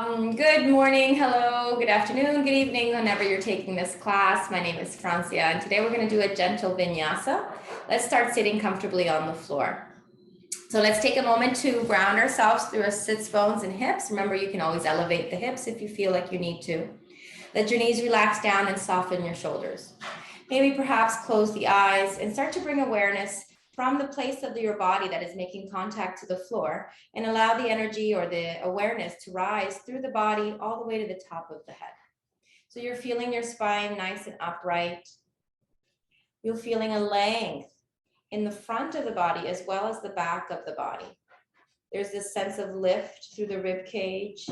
Good morning, hello, good afternoon, good evening, whenever you're taking this class. My name is Francia, and today we're going to do a gentle vinyasa. Let's start sitting comfortably on the floor. So let's take a moment to ground ourselves through our sits bones and hips. Remember, you can always elevate the hips if you feel like you need to. Let your knees relax down and soften your shoulders. Maybe perhaps close the eyes and start to bring awareness from the place of your body that is making contact to the floor, and allow the energy or the awareness to rise through the body all the way to the top of the head. So you're feeling your spine nice and upright. You're feeling a length in the front of the body as well as the back of the body. There's this sense of lift through the rib cage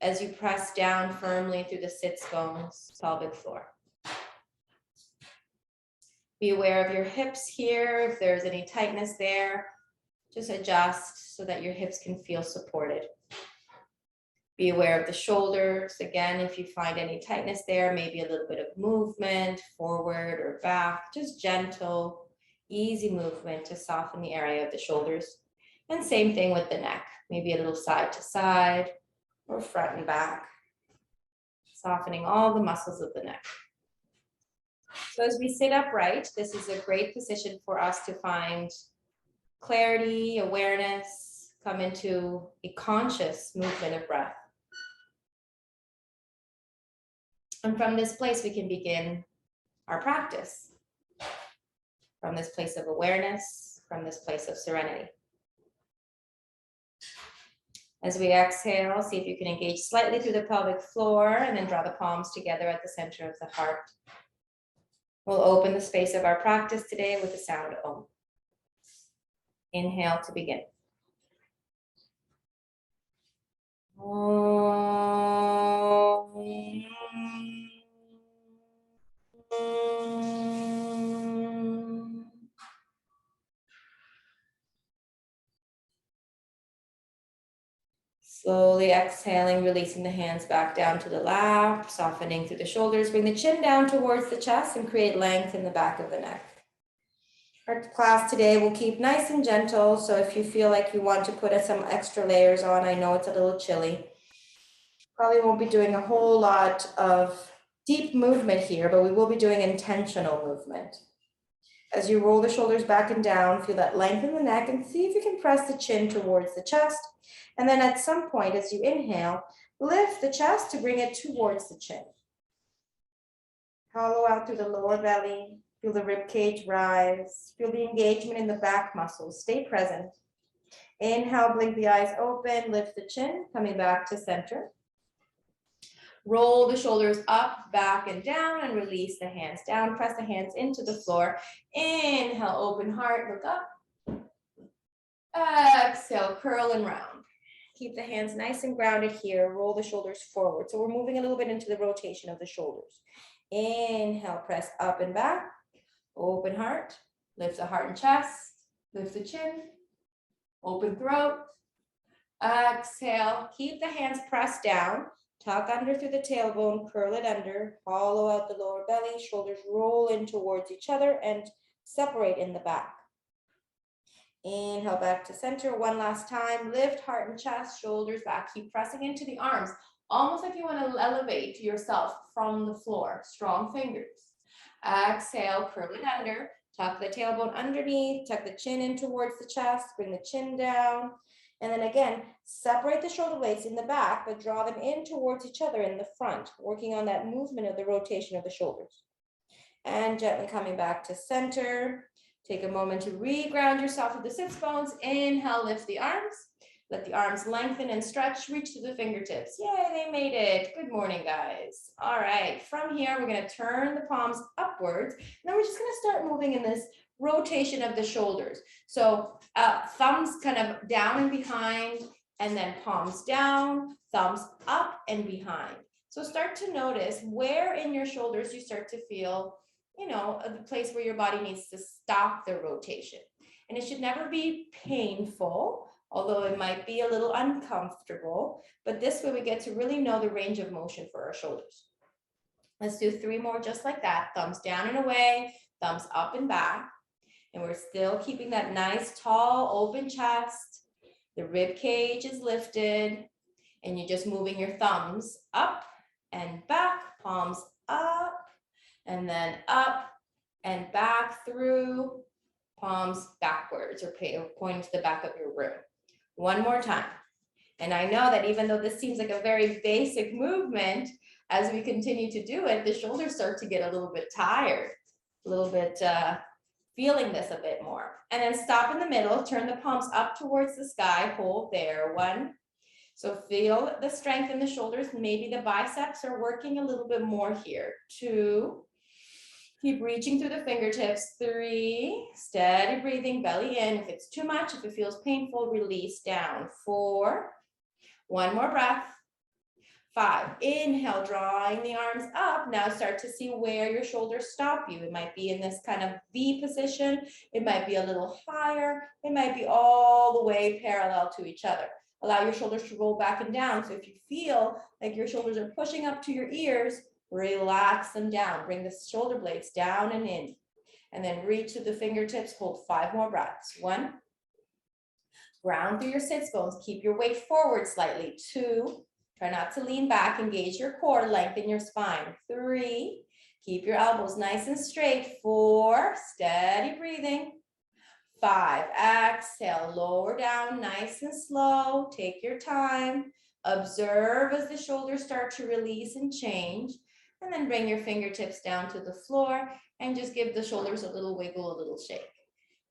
as you press down firmly through the sits bones, pelvic floor. Be aware of your hips here. If there's any tightness there, just adjust so that your hips can feel supported. Be aware of the shoulders. Again, if you find any tightness there, maybe a little bit of movement forward or back, just gentle, easy movement to soften the area of the shoulders. And same thing with the neck, maybe a little side to side or front and back, softening all the muscles of the neck. So as we sit upright, this is a great position for us to find clarity, awareness, come into a conscious movement of breath. And from this place, we can begin our practice. From this place of awareness, from this place of serenity. As we exhale, see if you can engage slightly through the pelvic floor and then draw the palms together at the center of the heart. We'll open the space of our practice today with the sound Om. Inhale to begin. Slowly exhaling, releasing the hands back down to the lap, softening through the shoulders. Bring the chin down towards the chest and create length in the back of the neck. Our class today will keep nice and gentle, so if you feel like you want to put some extra layers on, I know it's a little chilly. Probably won't be doing a whole lot of deep movement here, but we will be doing intentional movement. As you roll the shoulders back and down, feel that length in the neck and see if you can press the chin towards the chest. And then at some point, as you inhale, lift the chest to bring it towards the chin. Hollow out through the lower belly. Feel the rib cage rise. Feel the engagement in the back muscles. Stay present. Inhale, blink the eyes open, lift the chin, coming back to center. Roll the shoulders up, back, and down, and release the hands down. Press the hands into the floor. Inhale, open heart, look up. Exhale, curl and round. Keep the hands nice and grounded here. Roll the shoulders forward. So we're moving a little bit into the rotation of the shoulders. Inhale, press up and back. Open heart. Lift the heart and chest. Lift the chin. Open throat. Exhale. Keep the hands pressed down. Tuck under through the tailbone. Curl it under. Hollow out the lower belly. Shoulders roll in towards each other and separate in the back. Inhale back to center one last time. Lift heart and chest, shoulders back. Keep pressing into the arms, almost like you want to elevate yourself from the floor. Strong fingers. Exhale, curl it under. Tuck the tailbone underneath. Tuck the chin in towards the chest. Bring the chin down. And then again, separate the shoulder blades in the back, but draw them in towards each other in the front, working on that movement of the rotation of the shoulders. And gently coming back to center. Take a moment to re-ground yourself with the sits bones. Inhale, lift the arms. Let the arms lengthen and stretch. Reach to the fingertips. Yay, they made it. Good morning, guys. All right, from here, we're going to turn the palms upwards. And then we're just going to start moving in this rotation of the shoulders. So thumbs kind of down and behind, and then palms down, thumbs up and behind. So start to notice where in your shoulders you start to feel, the place where your body needs to stop the rotation. And it should never be painful, although it might be a little uncomfortable, but this way we get to really know the range of motion for our shoulders. Let's do 3 more just like that. Thumbs down and away, thumbs up and back. And we're still keeping that nice, tall, open chest. The rib cage is lifted. And you're just moving your thumbs up and back, palms up, and then up and back through, palms backwards or pointing to the back of your room. One more time. And I know that even though this seems like a very basic movement, as we continue to do it, the shoulders start to get a little bit tired, a little bit feeling this a bit more. And then stop in the middle, turn the palms up towards the sky, hold there, 1. So feel the strength in the shoulders, maybe the biceps are working a little bit more here, 2. Keep reaching through the fingertips, 3, steady breathing, belly in. If it's too much, if it feels painful, release down, 4, 1 more breath, 5, inhale, drawing the arms up. Now start to see where your shoulders stop you. It might be in this kind of V position. It might be a little higher. It might be all the way parallel to each other. Allow your shoulders to roll back and down. So if you feel like your shoulders are pushing up to your ears, relax them down. Bring the shoulder blades down and in. And then reach to the fingertips. Hold 5 more breaths. 1. Ground through your sits bones. Keep your weight forward slightly. 2. Try not to lean back. Engage your core. Lengthen your spine. 3. Keep your elbows nice and straight. 4. Steady breathing. 5. Exhale. Lower down nice and slow. Take your time. Observe as the shoulders start to release and change. And then bring your fingertips down to the floor and just give the shoulders a little wiggle, a little shake.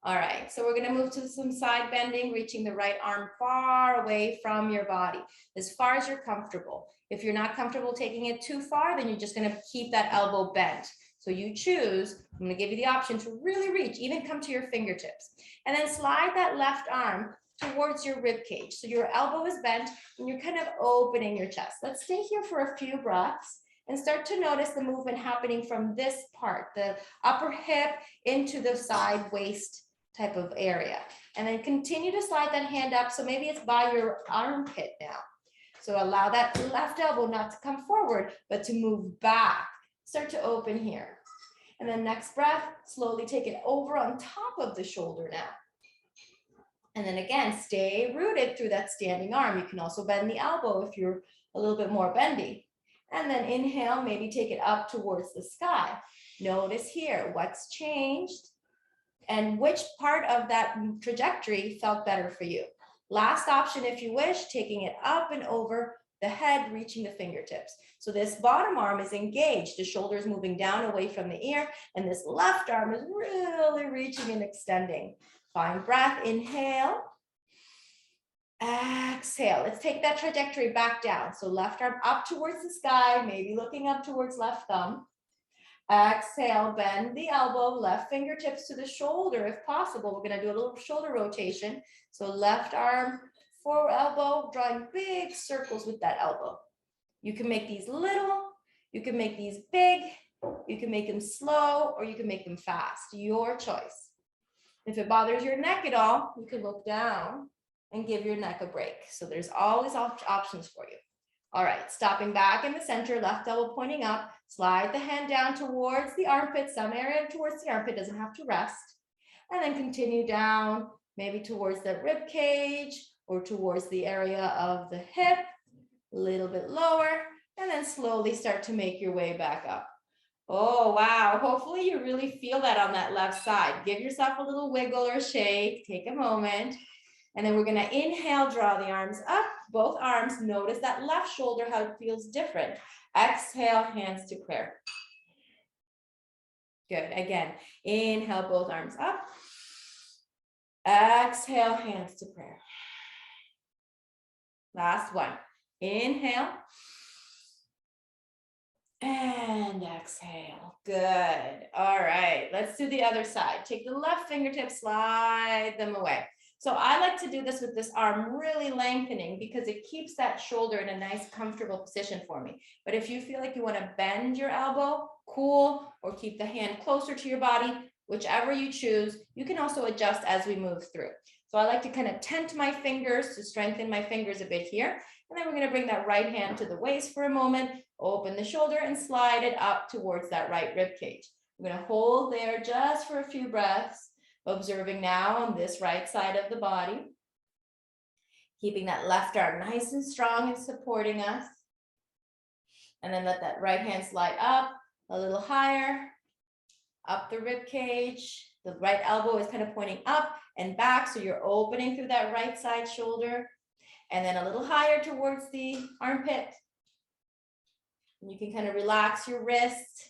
All right, so we're going to move to some side bending, reaching the right arm far away from your body, as far as you're comfortable. If you're not comfortable taking it too far, then you're just going to keep that elbow bent. So you choose. I'm going to give you the option to really reach, even come to your fingertips. And then slide that left arm towards your rib cage. So your elbow is bent and you're kind of opening your chest. Let's stay here for a few breaths and start to notice the movement happening from this part, the upper hip into the side waist type of area. And then continue to slide that hand up. So maybe it's by your armpit now. So allow that left elbow not to come forward, but to move back. Start to open here. And then next breath, slowly take it over on top of the shoulder now. And then again, stay rooted through that standing arm. You can also bend the elbow if you're a little bit more bendy. And then inhale, maybe take it up towards the sky. Notice here what's changed and which part of that trajectory felt better for you. Last option, if you wish, taking it up and over the head, reaching the fingertips. So this bottom arm is engaged, the shoulder is moving down away from the ear, and this left arm is really reaching and extending. Find breath, inhale. Exhale. Let's take that trajectory back down. So left arm up towards the sky, maybe looking up towards left thumb. Exhale, bend the elbow, left fingertips to the shoulder if possible. We're going to do a little shoulder rotation. So left arm, forward elbow, drawing big circles with that elbow. You can make these little, you can make these big, you can make them slow, or you can make them fast. Your choice. If it bothers your neck at all, you can look down and give your neck a break. So there's always options for you. All right, stopping back in the center, left elbow pointing up, slide the hand down towards the armpit, some area towards the armpit, doesn't have to rest. And then continue down, maybe towards the rib cage or towards the area of the hip, a little bit lower, and then slowly start to make your way back up. Oh, wow. Hopefully you really feel that on that left side. Give yourself a little wiggle or shake, take a moment. And then we're going to inhale, draw the arms up, both arms. Notice that left shoulder, how it feels different. Exhale, hands to prayer. Good. Again, inhale, both arms up. Exhale, hands to prayer. Last one. Inhale. And exhale. Good. All right. Let's do the other side. Take the left fingertips, slide them away. So I like to do this with this arm really lengthening because it keeps that shoulder in a nice, comfortable position for me. But if you feel like you want to bend your elbow, cool, or keep the hand closer to your body, whichever you choose, you can also adjust as we move through. So I like to kind of tent my fingers to strengthen my fingers a bit here. And then we're going to bring that right hand to the waist for a moment, open the shoulder and slide it up towards that right rib cage. We're going to hold there just for a few breaths. Observing now on this right side of the body. Keeping that left arm nice and strong and supporting us. And then let that right hand slide up a little higher, up the rib cage. The right elbow is kind of pointing up and back, so you're opening through that right side shoulder. And then a little higher towards the armpit. And you can kind of relax your wrist.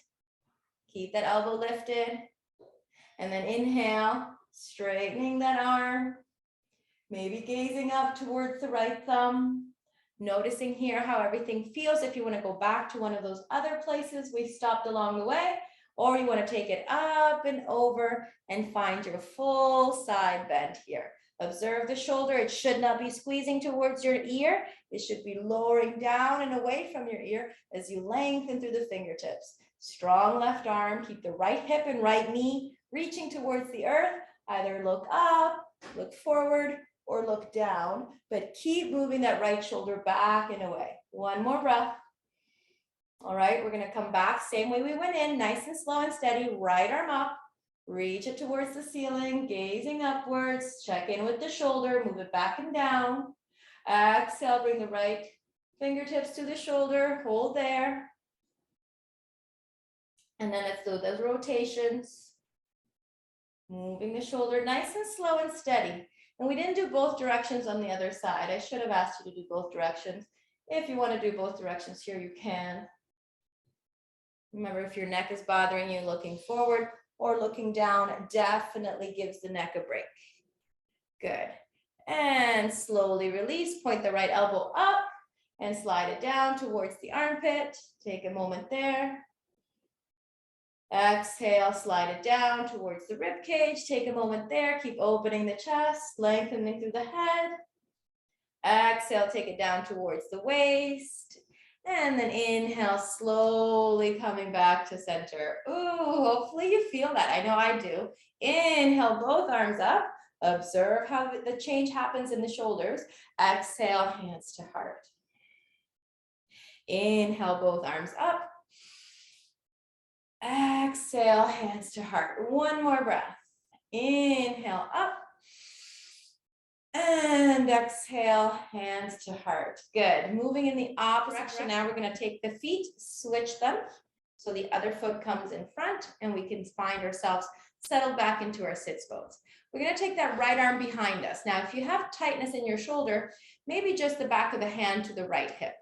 Keep that elbow lifted. And then inhale, straightening that arm. Maybe gazing up towards the right thumb. Noticing here how everything feels. If you want to go back to one of those other places we stopped along the way, or you want to take it up and over and find your full side bend here. Observe the shoulder. It should not be squeezing towards your ear. It should be lowering down and away from your ear as you lengthen through the fingertips. Strong left arm. Keep the right hip and right knee reaching towards the earth. Either look up, look forward, or look down, but keep moving that right shoulder back and away. One more breath. All right, we're gonna come back same way we went in, nice and slow and steady. Right arm up, reach it towards the ceiling, gazing upwards, check in with the shoulder, move it back and down. Exhale, bring the right fingertips to the shoulder, hold there. And then let's do those rotations. Moving the shoulder nice and slow and steady. And we didn't do both directions on the other side. I should have asked you to do both directions. If you want to do both directions here, you can. Remember, if your neck is bothering you, looking forward or looking down definitely gives the neck a break. Good. And slowly release. Point the right elbow up and slide it down towards the armpit. Take a moment there. Exhale, slide it down towards the rib cage. Take a moment there. Keep opening the chest, lengthening through the head. Exhale, take it down towards the waist. And then inhale, slowly coming back to center. Ooh, hopefully you feel that. I know I do. Inhale, both arms up. Observe how the change happens in the shoulders. Exhale, hands to heart. Inhale, both arms up. Exhale, hands to heart. One more breath. Inhale up. And exhale, hands to heart. Good. Moving in the opposite direction. Now we're going to take the feet, switch them. So the other foot comes in front and we can find ourselves settled back into our sits bones. We're going to take that right arm behind us. Now, if you have tightness in your shoulder, maybe just the back of the hand to the right hip.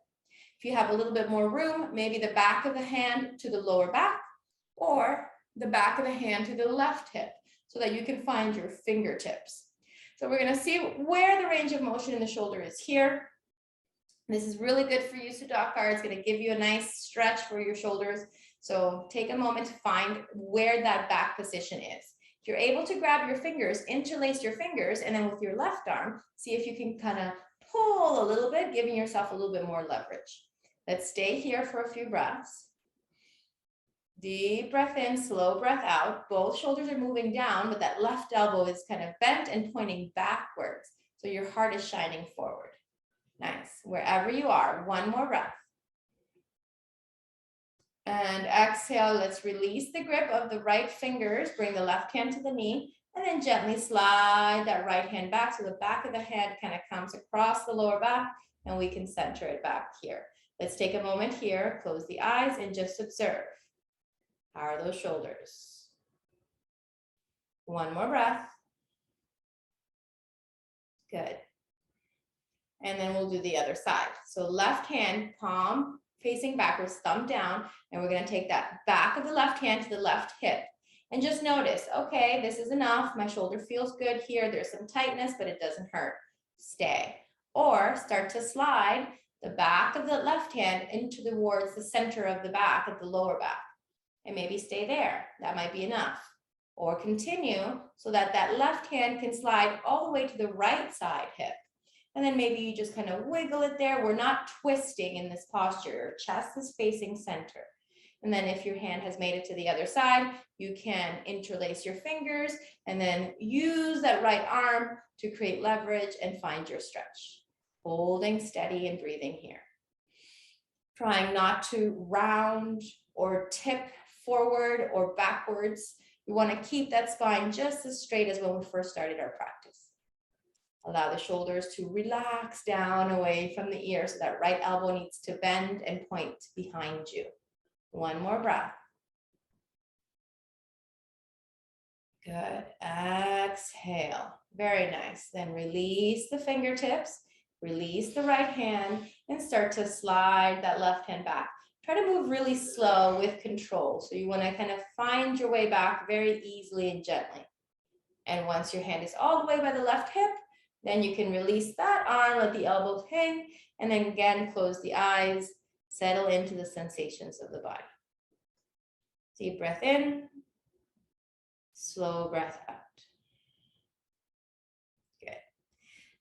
If you have a little bit more room, maybe the back of the hand to the lower back, or the back of the hand to the left hip so that you can find your fingertips. So we're going to see where the range of motion in the shoulder is here. This is really good for you, Sudhakar. It's going to give you a nice stretch for your shoulders. So take a moment to find where that back position is. If you're able to grab your fingers, interlace your fingers, and then with your left arm, see if you can kind of pull a little bit, giving yourself a little bit more leverage. Let's stay here for a few breaths. Deep breath in, slow breath out. Both shoulders are moving down, but that left elbow is kind of bent and pointing backwards. So your heart is shining forward. Nice. Wherever you are, one more breath. And exhale, let's release the grip of the right fingers. Bring the left hand to the knee and then gently slide that right hand back so the back of the head kind of comes across the lower back and we can center it back here. Let's take a moment here, close the eyes and just observe. How are those shoulders? One more breath. Good. And then we'll do the other side. So left hand, palm facing backwards, thumb down, and we're going to take that back of the left hand to the left hip. And just notice, okay, this is enough. My shoulder feels good here. There's some tightness, but it doesn't hurt. Stay. Or start to slide the back of the left hand into towards the center of the back, at the lower back. And maybe stay there. That might be enough. Or continue so that that left hand can slide all the way to the right side hip. And then maybe you just kind of wiggle it there. We're not twisting in this posture. Your chest is facing center. And then if your hand has made it to the other side, you can interlace your fingers and then use that right arm to create leverage and find your stretch. Holding steady and breathing here. Trying not to round or tip forward or backwards. We want to keep that spine just as straight as when we first started our practice. Allow the shoulders to relax down away from the ear so that right elbow needs to bend and point behind you. One more breath. Good. Exhale. Very nice. Then release the fingertips, release the right hand, and start to slide that left hand back. Try to move really slow with control. So you want to kind of find your way back very easily and gently. And once your hand is all the way by the left hip, then you can release that arm, let the elbows hang, and then again, close the eyes, settle into the sensations of the body. Deep breath in, slow breath out. Good.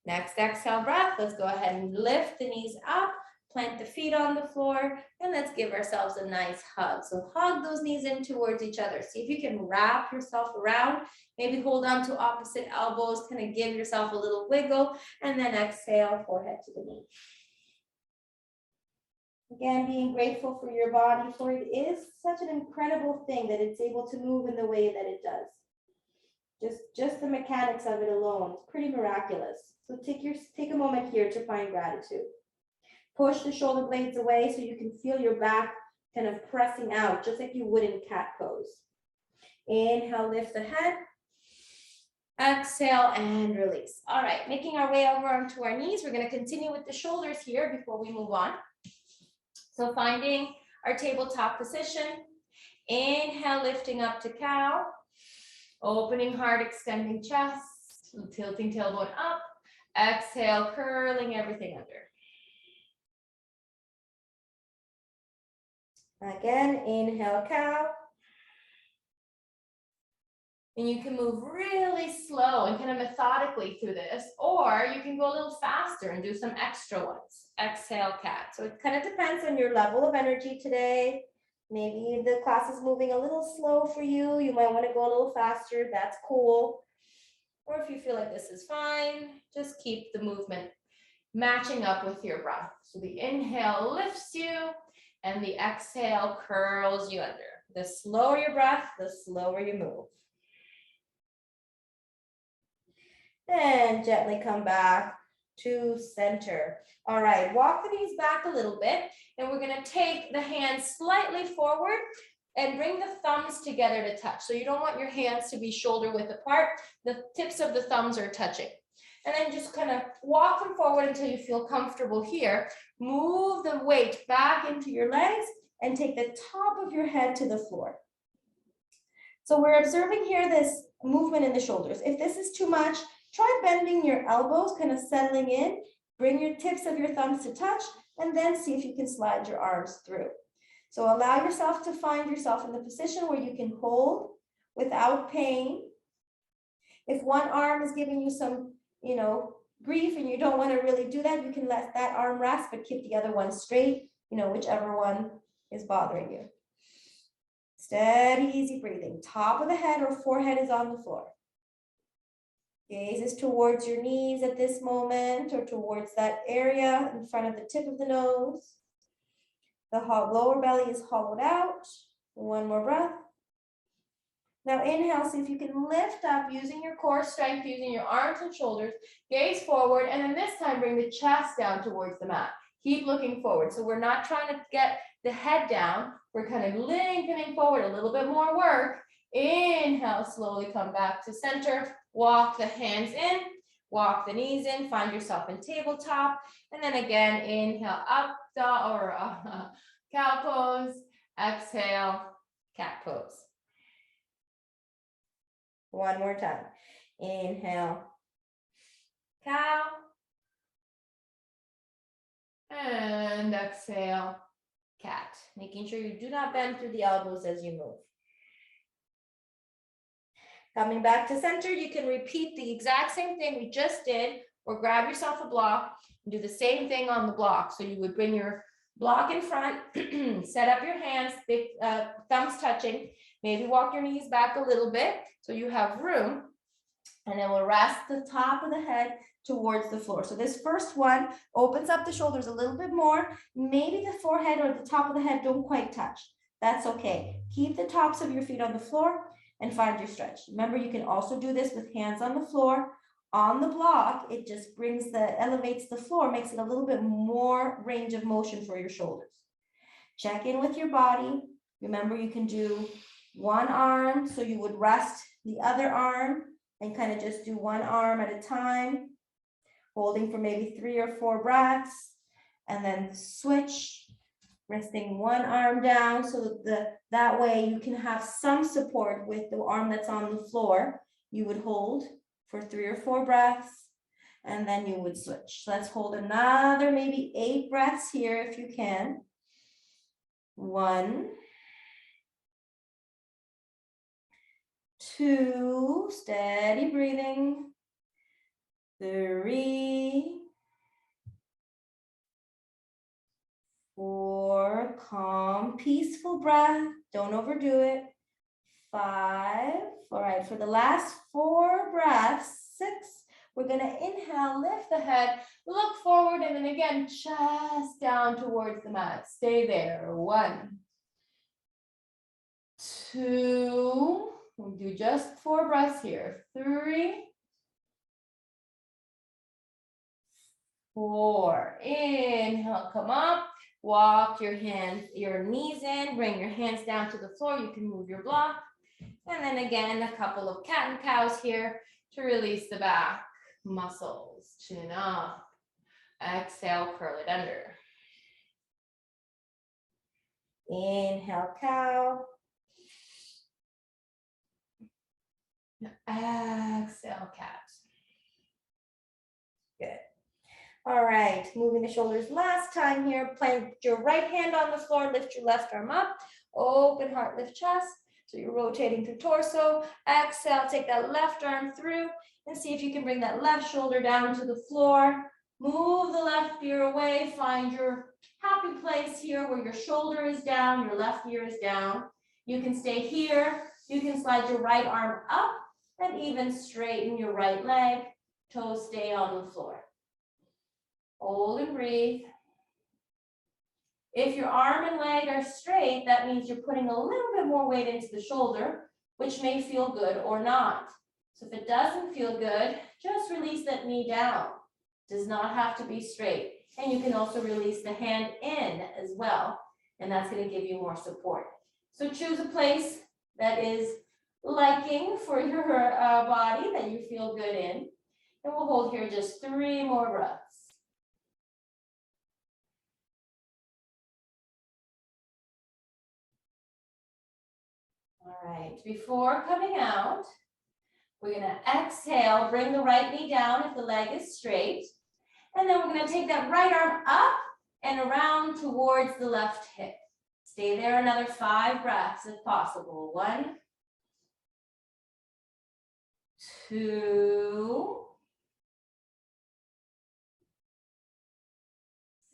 Next exhale breath, let's go ahead and lift the knees up, plant the feet on the floor, and let's give ourselves a nice hug. So hug those knees in towards each other. See if you can wrap yourself around, maybe hold on to opposite elbows, kind of give yourself a little wiggle, and then exhale, forehead to the knee. Again, being grateful for your body, for it is such an incredible thing that it's able to move in the way that it does. Just the mechanics of it alone, it's pretty miraculous. So take a moment here to find gratitude. Push the shoulder blades away so you can feel your back kind of pressing out, just like you would in cat pose. Inhale, lift the head. Exhale and release. All right, making our way over onto our knees. We're going to continue with the shoulders here before we move on. So finding our tabletop position. Inhale, lifting up to cow. Opening heart, extending chest, tilting tailbone up. Exhale, curling everything under. Again, inhale, cow. And you can move really slow and kind of methodically through this, or you can go a little faster and do some extra ones. Exhale, cat. So it kind of depends on your level of energy today. Maybe the class is moving a little slow for you. You might want to go a little faster. That's cool. Or if you feel like this is fine, just keep the movement matching up with your breath. So the inhale lifts you and the exhale curls you under. The slower your breath, the slower you move. Then gently come back to center. All right, walk the knees back a little bit, and we're going to take the hands slightly forward and bring the thumbs together to touch. So you don't want your hands to be shoulder width apart. The tips of the thumbs are touching. And then just kind of walk them forward until you feel comfortable here. Move the weight back into your legs and take the top of your head to the floor. So we're observing here this movement in the shoulders. If this is too much, try bending your elbows, kind of settling in. Bring your tips of your thumbs to touch, and then see if you can slide your arms through. So allow yourself to find yourself in the position where you can hold without pain. If one arm is giving you some, grief and you don't want to really do that, you can let that arm rest, but keep the other one straight, whichever one is bothering you. Steady, easy breathing. Top of the head or forehead is on the floor. Gaze is towards your knees at this moment or towards that area in front of the tip of the nose. The lower belly is hollowed out. One more breath. Now inhale, see if you can lift up using your core strength, using your arms and shoulders. Gaze forward, and then this time bring the chest down towards the mat. Keep looking forward. So we're not trying to get the head down. We're kind of lengthening forward, a little bit more work. Inhale, slowly come back to center. Walk the hands in, walk the knees in, find yourself in tabletop. And then again, inhale, up, cow pose. Exhale, cat pose. One more time. Inhale, cow. And exhale, cat. Making sure you do not bend through the elbows as you move. Coming back to center, you can repeat the exact same thing we just did, or grab yourself a block and do the same thing on the block. So you would bring your block in front, set up your hands, thumbs touching, maybe walk your knees back a little bit so you have room, and then we'll rest the top of the head towards the floor. So this first one opens up the shoulders a little bit more. Maybe the forehead or the top of the head don't quite touch. That's okay. Keep the tops of your feet on the floor and find your stretch. Remember, you can also do this with hands on the floor, On the block, it just elevates the floor, makes it a little bit more range of motion for your shoulders. Check in with your body. Remember, you can do one arm, so you would rest the other arm and kind of just do one arm at a time, holding for maybe 3 or 4 breaths, and then switch, resting one arm down so that way you can have some support with the arm that's on the floor. You would hold for 3 or 4 breaths, and then you would switch. Let's hold another maybe 8 breaths here if you can. 1, 2, steady breathing. 3, 4, calm, peaceful breath. Don't overdo it. 5. All right, for the last 4 breaths, 6. We're gonna inhale, lift the head, look forward, and then again, chest down towards the mat. Stay there. 1, 2. We'll do just 4 breaths here. 3, 4. Inhale, come up. Walk your knees in, bring your hands down to the floor. You can move your block. And then again, a couple of cat and cows here to release the back muscles. Chin up. Exhale, curl it under. Inhale, cow. Exhale, cat. Good. All right, moving the shoulders last time here. Plant your right hand on the floor, lift your left arm up, open heart, lift chest. So you're rotating through torso. Exhale, take that left arm through and see if you can bring that left shoulder down to the floor. Move the left ear away, find your happy place here where your shoulder is down, your left ear is down. You can stay here. You can slide your right arm up and even straighten your right leg. Toes stay on the floor. Hold and breathe. If your arm and leg are straight, that means you're putting a little bit more weight into the shoulder, which may feel good or not. So if it doesn't feel good, just release that knee down. Does not have to be straight. And you can also release the hand in as well. And that's going to give you more support. So choose a place that is liking for your body, that you feel good in. And we'll hold here just 3 more breaths. All right, before coming out, we're gonna exhale, bring the right knee down if the leg is straight. And then we're gonna take that right arm up and around towards the left hip. Stay there another 5 breaths if possible. 1, 2,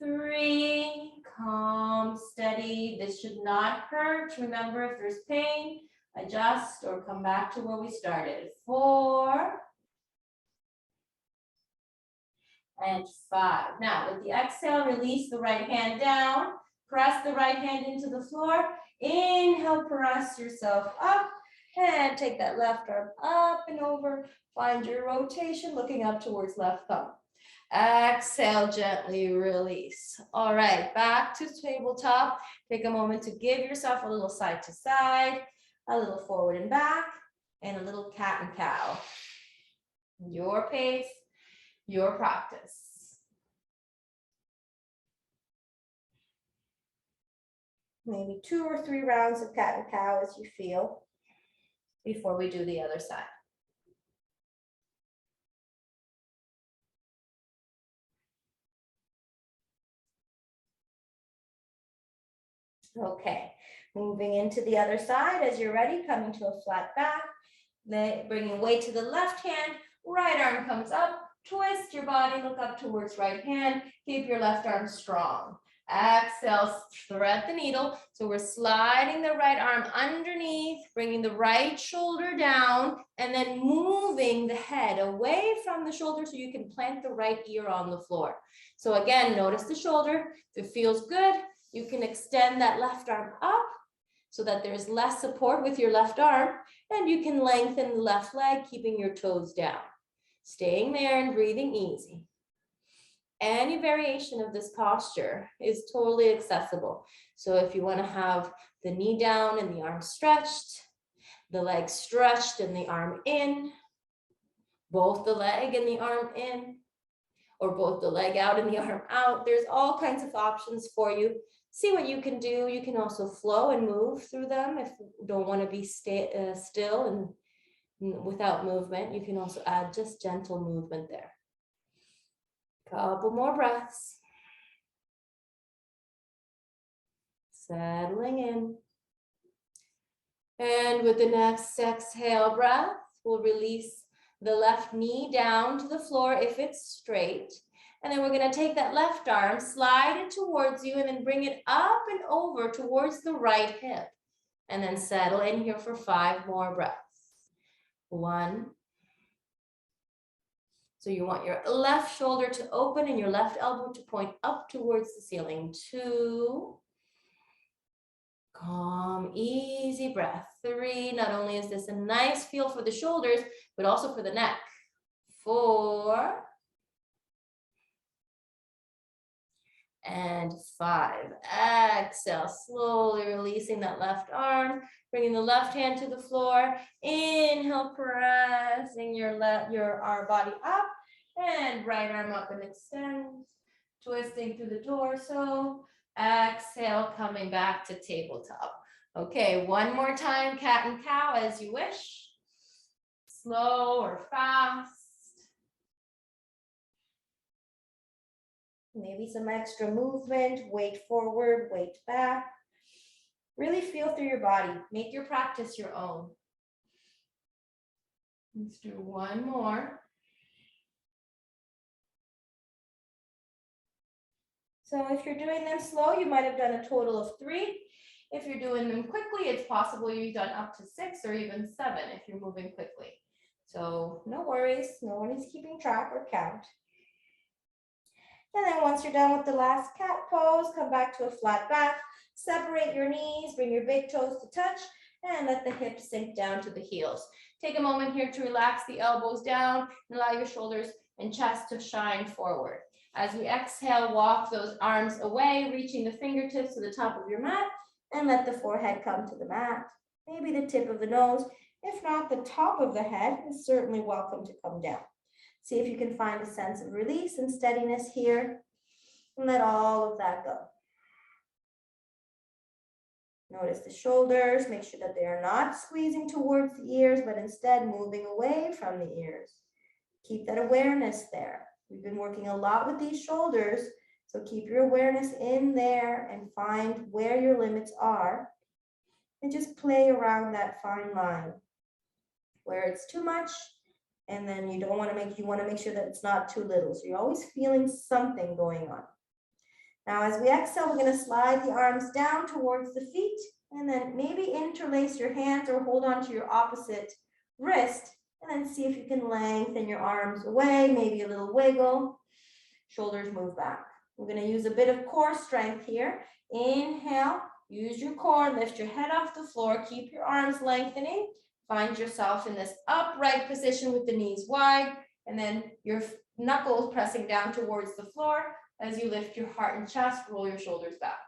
3, calm, steady. This should not hurt. Remember, if there's pain, adjust or come back to where we started. 4 and 5. Now, with the exhale, release the right hand down. Press the right hand into the floor. Inhale, press yourself up. And take that left arm up and over. Find your rotation, looking up towards left thumb. Exhale, gently release. All right, back to tabletop. Take a moment to give yourself a little side to side, a little forward and back, and a little cat and cow. Your pace, your practice. Maybe 2 or 3 rounds of cat and cow as you feel before we do the other side. Okay, moving into the other side as you're ready, coming to a flat back, then bringing weight to the left hand, right arm comes up, twist your body, look up towards right hand, keep your left arm strong. Exhale, thread the needle. So we're sliding the right arm underneath, bringing the right shoulder down, and then moving the head away from the shoulder so you can plant the right ear on the floor. So again, notice the shoulder. If it feels good, you can extend that left arm up so that there's less support with your left arm, and you can lengthen the left leg, keeping your toes down. Staying there and breathing easy. Any variation of this posture is totally accessible. So if you want to have the knee down and the arm stretched, the leg stretched and the arm in, both the leg and the arm in, or both the leg out and the arm out, there's all kinds of options for you. See what you can do. You can also flow and move through them if you don't want to be still and without movement. You can also add just gentle movement there. Couple more breaths. Settling in. And with the next exhale breath, we'll release the left knee down to the floor if it's straight. And then we're going to take that left arm, slide it towards you, and then bring it up and over towards the right hip. And then settle in here for 5 more breaths. 1. So you want your left shoulder to open and your left elbow to point up towards the ceiling. 2. Calm, easy breath. 3. Not only is this a nice feel for the shoulders, but also for the neck. 4. And 5. Exhale, slowly releasing that left arm, bringing the left hand to the floor. Inhale, pressing your body up, and right arm up and extend, twisting through the torso. Exhale, coming back to tabletop. Okay, one more time, cat and cow as you wish. Slow or fast. Maybe some extra movement, weight forward, weight back. Really feel through your body. Make your practice your own. Let's do one more. So if you're doing them slow, you might have done a total of 3. If you're doing them quickly, it's possible you've done up to 6 or even 7 if you're moving quickly. So no worries, no one is keeping track or count. And then once you're done with the last cat pose, come back to a flat back, separate your knees, bring your big toes to touch, and let the hips sink down to the heels. Take a moment here to relax the elbows down and allow your shoulders and chest to shine forward. As we exhale, walk those arms away, reaching the fingertips to the top of your mat, and let the forehead come to the mat. Maybe the tip of the nose. If not, the top of the head is certainly welcome to come down. See if you can find a sense of release and steadiness here, and let all of that go. Notice the shoulders, make sure that they are not squeezing towards the ears, but instead moving away from the ears. Keep that awareness there. We've been working a lot with these shoulders, so keep your awareness in there and find where your limits are, and just play around that fine line where it's too much. And then you want to make sure that it's not too little. So you're always feeling something going on. Now, as we exhale, we're going to slide the arms down towards the feet, and then maybe interlace your hands or hold on to your opposite wrist, and then see if you can lengthen your arms away, maybe a little wiggle. Shoulders move back. We're going to use a bit of core strength here. Inhale, use your core, lift your head off the floor, keep your arms lengthening. Find yourself in this upright position with the knees wide, and then your knuckles pressing down towards the floor. As you lift your heart and chest, roll your shoulders back.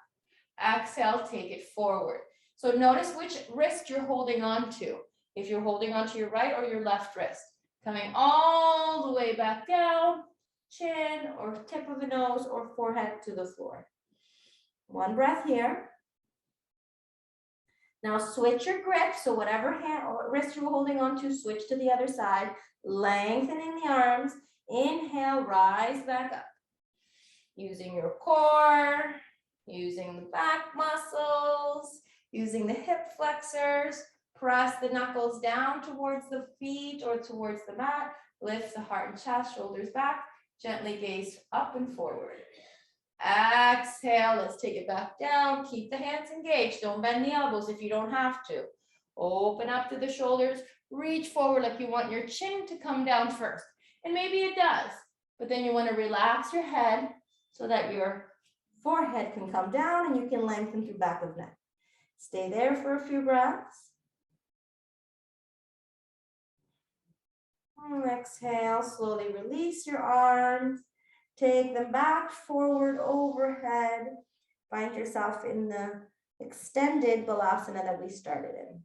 Exhale, take it forward. So notice which wrist you're holding on to. If you're holding onto your right or your left wrist. Coming all the way back down, chin or tip of the nose or forehead to the floor. One breath here. Now switch your grip, so whatever hand or wrist you're holding on to, switch to the other side, lengthening the arms. Inhale, rise back up. Using your core, using the back muscles, using the hip flexors, press the knuckles down towards the feet or towards the mat, lift the heart and chest, shoulders back, gently gaze up and forward. Exhale, let's take it back down. Keep the hands engaged. Don't bend the elbows if you don't have to. Open up to the shoulders. Reach forward like you want your chin to come down first. And maybe it does, but then you want to relax your head so that your forehead can come down and you can lengthen through back of neck. Stay there for a few breaths. Exhale, slowly release your arms. Take them back, forward, overhead. Find yourself in the extended balasana that we started in.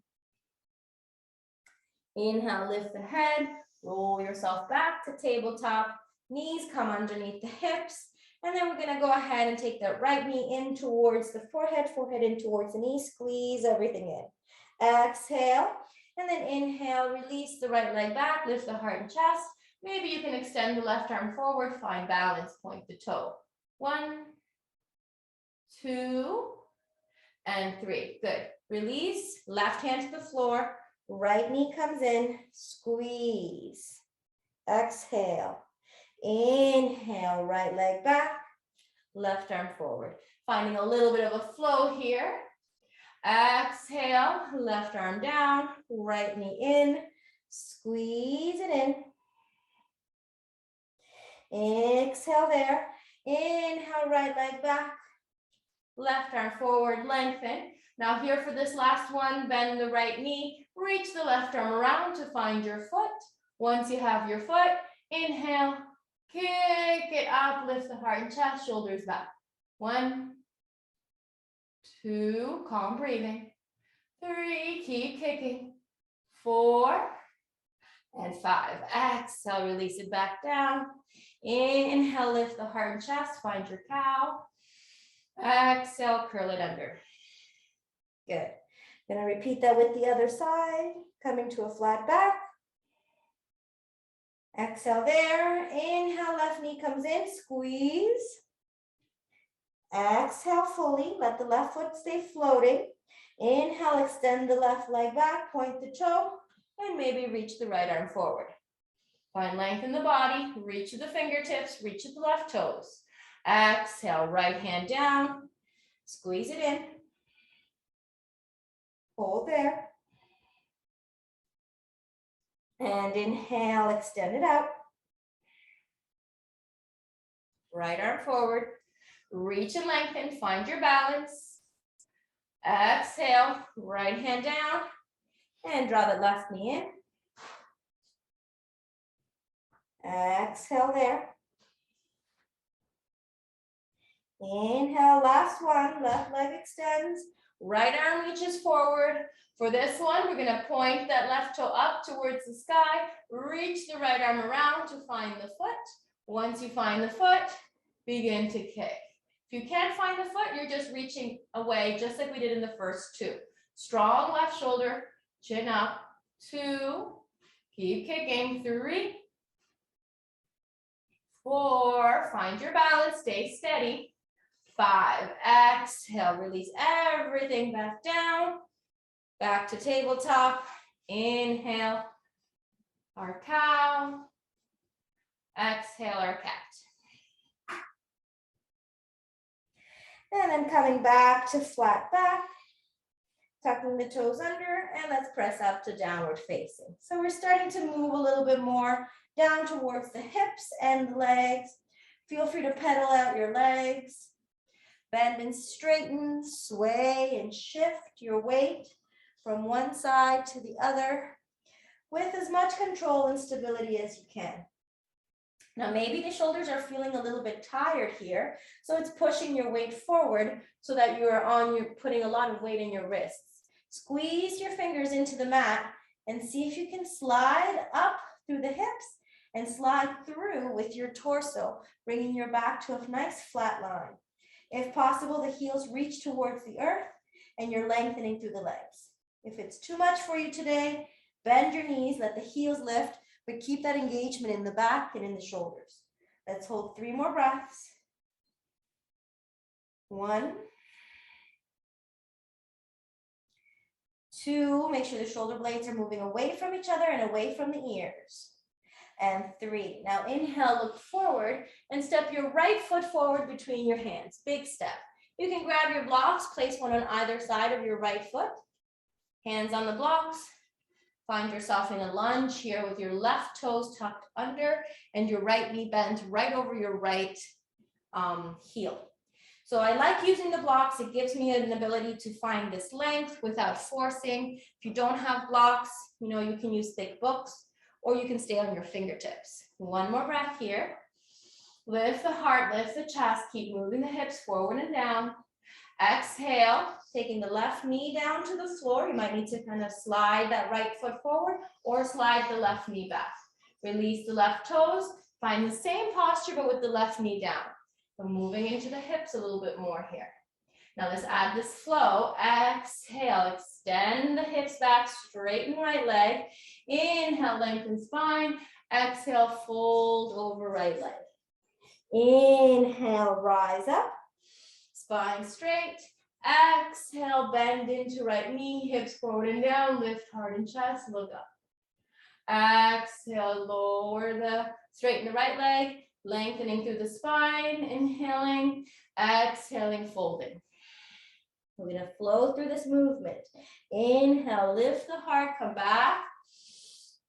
Inhale, lift the head, roll yourself back to tabletop. Knees come underneath the hips. And then we're gonna go ahead and take that right knee in towards the forehead, forehead in towards the knee, squeeze everything in. Exhale, and then inhale, release the right leg back, lift the heart and chest. Maybe you can extend the left arm forward, find balance, point the toe. 1, 2, and 3. Good. Release, left hand to the floor, right knee comes in, squeeze. Exhale. Inhale, right leg back, left arm forward. Finding a little bit of a flow here. Exhale, left arm down, right knee in, squeeze it in. Exhale there. Inhale, right leg back, left arm forward, lengthen. Now here for this last one, bend the right knee, reach the left arm around to find your foot. Once you have your foot, inhale, kick it up, lift the heart and chest, shoulders back. 1, 2, calm breathing. 3, keep kicking. 4, and 5. Exhale, release it back down. Inhale, lift the heart and chest, find your cow. Exhale, curl it under. Good. Gonna repeat that with the other side, coming to a flat back. Exhale there. Inhale, left knee comes in, squeeze. Exhale fully, let the left foot stay floating. Inhale, extend the left leg back, point the toe, and maybe reach the right arm forward. Find length in the body, reach to the fingertips, reach to the left toes. Exhale, right hand down, squeeze it in. Hold there. And inhale, extend it out. Right arm forward. Reach and lengthen, find your balance. Exhale, right hand down. And draw the left knee in. Exhale there. Inhale, last one, left leg extends. Right arm reaches forward. For this one, we're gonna point that left toe up towards the sky, reach the right arm around to find the foot. Once you find the foot, begin to kick. If you can't find the foot, you're just reaching away, just like we did in the first 2. Strong left shoulder, chin up, 2, keep kicking, 3, 4, find your balance, stay steady. 5, exhale, release everything back down, back to tabletop. Inhale, our cow. Exhale, our cat. And then coming back to flat back, tucking the toes under, and let's press up to downward facing. So we're starting to move a little bit more down towards the hips and the legs. Feel free to pedal out your legs. Bend and straighten, sway and shift your weight from one side to the other with as much control and stability as you can. Now, maybe the shoulders are feeling a little bit tired here, so it's pushing your weight forward so that you're putting a lot of weight in your wrists. Squeeze your fingers into the mat and see if you can slide up through the hips and slide through with your torso, bringing your back to a nice flat line. If possible, the heels reach towards the earth and you're lengthening through the legs. If it's too much for you today, bend your knees, let the heels lift, but keep that engagement in the back and in the shoulders. Let's hold 3 more breaths. 1, 2, make sure the shoulder blades are moving away from each other and away from the ears. And 3. Now inhale, look forward and step your right foot forward between your hands. Big step. You can grab your blocks, place one on either side of your right foot. Hands on the blocks. Find yourself in a lunge here with your left toes tucked under and your right knee bent right over your right heel. So I like using the blocks. It gives me an ability to find this length without forcing. If you don't have blocks, you can use thick books or you can stay on your fingertips. One more breath here. Lift the heart, lift the chest, keep moving the hips forward and down. Exhale, taking the left knee down to the floor. You might need to kind of slide that right foot forward or slide the left knee back. Release the left toes, find the same posture but with the left knee down. We're moving into the hips a little bit more here. Now let's add this flow. Exhale, extend the hips back, straighten right leg. Inhale, lengthen spine. Exhale, fold over right leg. Inhale, rise up. Spine straight. Exhale, bend into right knee, hips forward and down, lift heart and chest, look up. Exhale, straighten the right leg, lengthening through the spine, inhaling, exhaling, folding. We're gonna flow through this movement. Inhale, lift the heart, come back.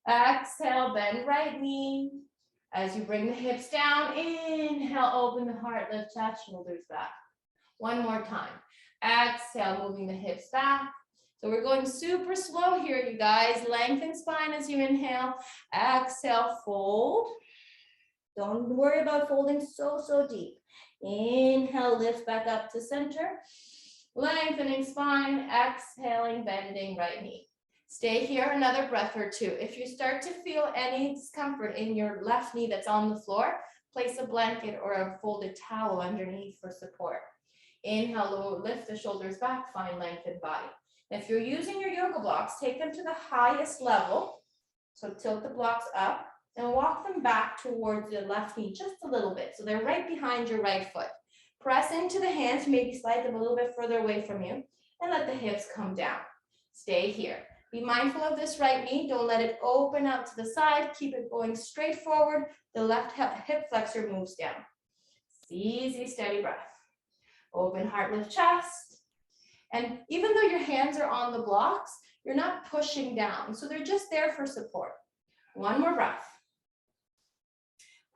Exhale, bend right knee. As you bring the hips down, inhale, open the heart, lift chest, shoulders back. One more time. Exhale, moving the hips back. So we're going super slow here, you guys. Lengthen spine as you inhale. Exhale, fold. Don't worry about folding so deep. Inhale, lift back up to center. Lengthening spine, exhaling, bending right knee. Stay here another breath or two. If you start to feel any discomfort in your left knee that's on the floor, place a blanket or a folded towel underneath for support. Inhale, lift the shoulders back, find lengthened body. If you're using your yoga blocks, take them to the highest level. So tilt the blocks up and walk them back towards your left knee just a little bit. So they're right behind your right foot. Press into the hands, maybe slide them a little bit further away from you and let the hips come down. Stay here. Be mindful of this right knee. Don't let it open out to the side. Keep it going straight forward. The left hip flexor moves down. Easy, steady breath. Open heart, lift chest. And even though your hands are on the blocks, you're not pushing down. So they're just there for support. One more breath.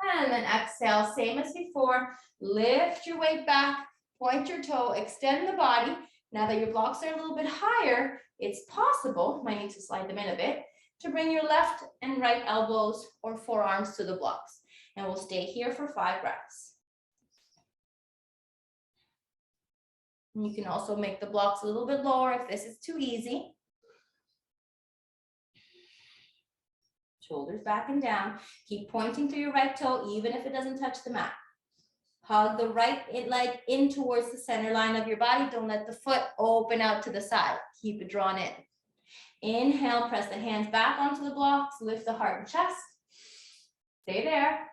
And then exhale, same as before. Lift your weight back, point your toe, extend the body. Now that your blocks are a little bit higher, it's possible, might need to slide them in a bit, to bring your left and right elbows or forearms to the blocks. And we'll stay here for 5 breaths. And you can also make the blocks a little bit lower if this is too easy. Shoulders back and down. Keep pointing to your right toe, even if it doesn't touch the mat. Hug the right leg in towards the center line of your body. Don't let the foot open out to the side. Keep it drawn in. Inhale, press the hands back onto the blocks. Lift the heart and chest. Stay there.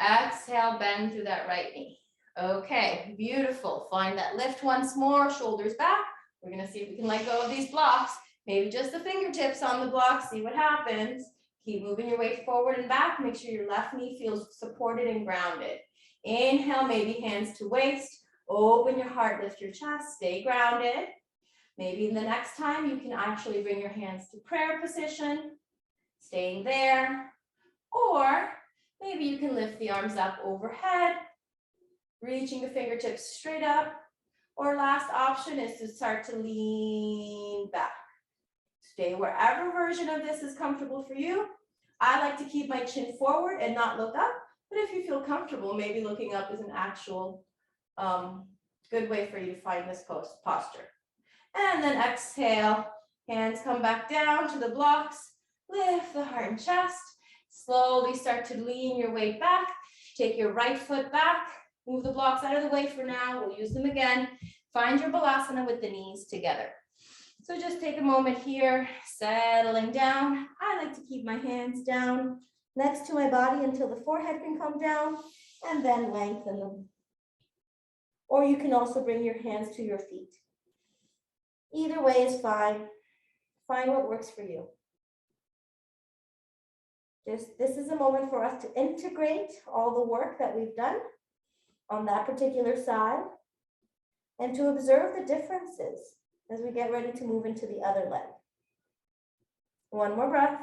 Exhale, bend through that right knee. Okay, beautiful. Find that lift once more, shoulders back. We're gonna see if we can let go of these blocks. Maybe just the fingertips on the block, see what happens. Keep moving your weight forward and back. Make sure your left knee feels supported and grounded. Inhale, maybe hands to waist. Open your heart, lift your chest, stay grounded. Maybe the next time you can actually bring your hands to prayer position, staying there. Or maybe you can lift the arms up overhead, reaching the fingertips straight up. Or last option is to start to lean back. Stay wherever version of this is comfortable for you. I like to keep my chin forward and not look up, but if you feel comfortable, maybe looking up is an actual good way for you to find this posture. And then exhale, hands come back down to the blocks, lift the heart and chest, slowly start to lean your weight back, take your right foot back, move the blocks out of the way for now, we'll use them again, find your balasana with the knees together. So just take a moment here, settling down. I like to keep my hands down next to my body until the forehead can come down and then lengthen them. Or you can also bring your hands to your feet. Either way is fine. Find what works for you. This is a moment for us to integrate all the work that we've done on that particular side and to observe the differences as we get ready to move into the other leg. One more breath.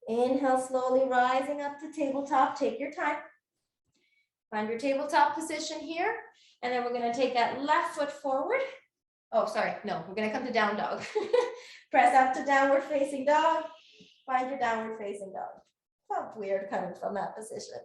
Inhale, slowly rising up to tabletop. Take your time. Find your tabletop position here. And then we're going to take that left foot forward Oh, sorry, no, we're gonna come to down dog. Press up to downward facing dog. Find your downward facing dog. Felt weird coming from that position.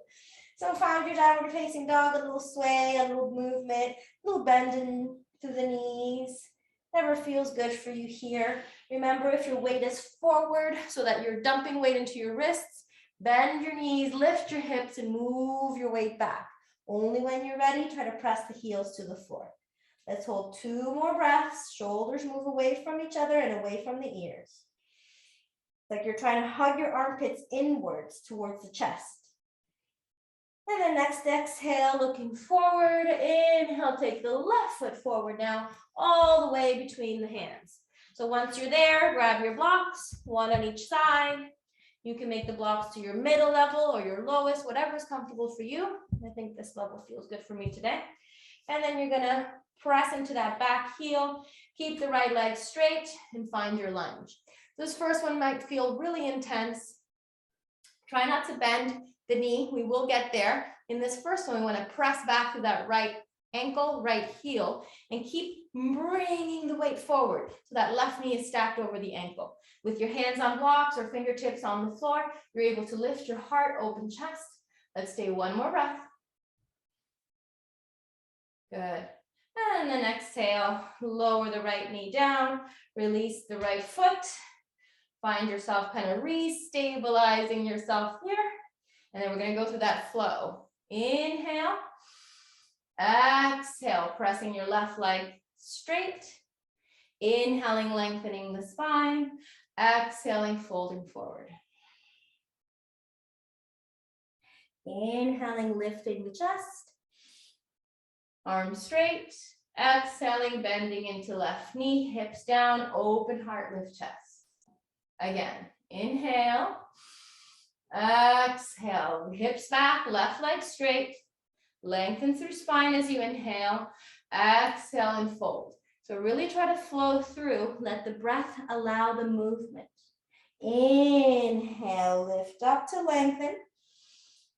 So find your downward facing dog, a little sway, a little movement, a little bending through the knees. Whatever feels good for you here. Remember, if your weight is forward so that you're dumping weight into your wrists, bend your knees, lift your hips, and move your weight back. Only when you're ready, try to press the heels to the floor. Let's hold 2 more breaths. Shoulders move away from each other and away from the ears. It's like you're trying to hug your armpits inwards towards the chest. And then next exhale, looking forward. Inhale, take the left foot forward now, all the way between the hands. So once you're there, grab your blocks, 1 on each side. You can make the blocks to your middle level or your lowest, whatever is comfortable for you. I think this level feels good for me today. And then you're gonna press into that back heel, keep the right leg straight, and find your lunge. This first one might feel really intense. Try not to bend the knee. We will get there. In this first one, we want to press back to that right ankle, right heel, and keep bringing the weight forward so that left knee is stacked over the ankle. With your hands on blocks or fingertips on the floor, you're able to lift your heart, open chest. Let's stay 1 more breath. Good. And then exhale, lower the right knee down, release the right foot. Find yourself kind of restabilizing yourself here. And then we're going to go through that flow. Inhale, exhale, pressing your left leg straight. Inhaling, lengthening the spine. Exhaling, folding forward. Inhaling, lifting the chest. Arms straight. Exhaling, bending into left knee, hips down, open heart, lift chest. Again, inhale. Exhale, hips back, left leg straight. Lengthen through spine as you inhale. Exhale and fold. So really try to flow through. Let the breath allow the movement. Inhale, lift up to lengthen.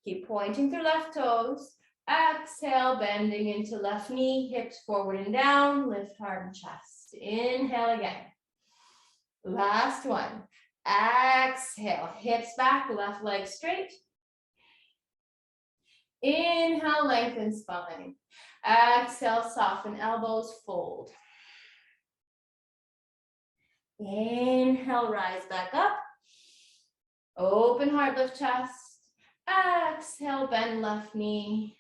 Keep pointing through left toes. Exhale, bending into left knee, hips forward and down. Lift heart and chest. Inhale again. Last one. Exhale, hips back, left leg straight. Inhale, lengthen spine. Exhale, soften elbows, fold. Inhale, rise back up. Open heart, lift chest. Exhale, bend left knee.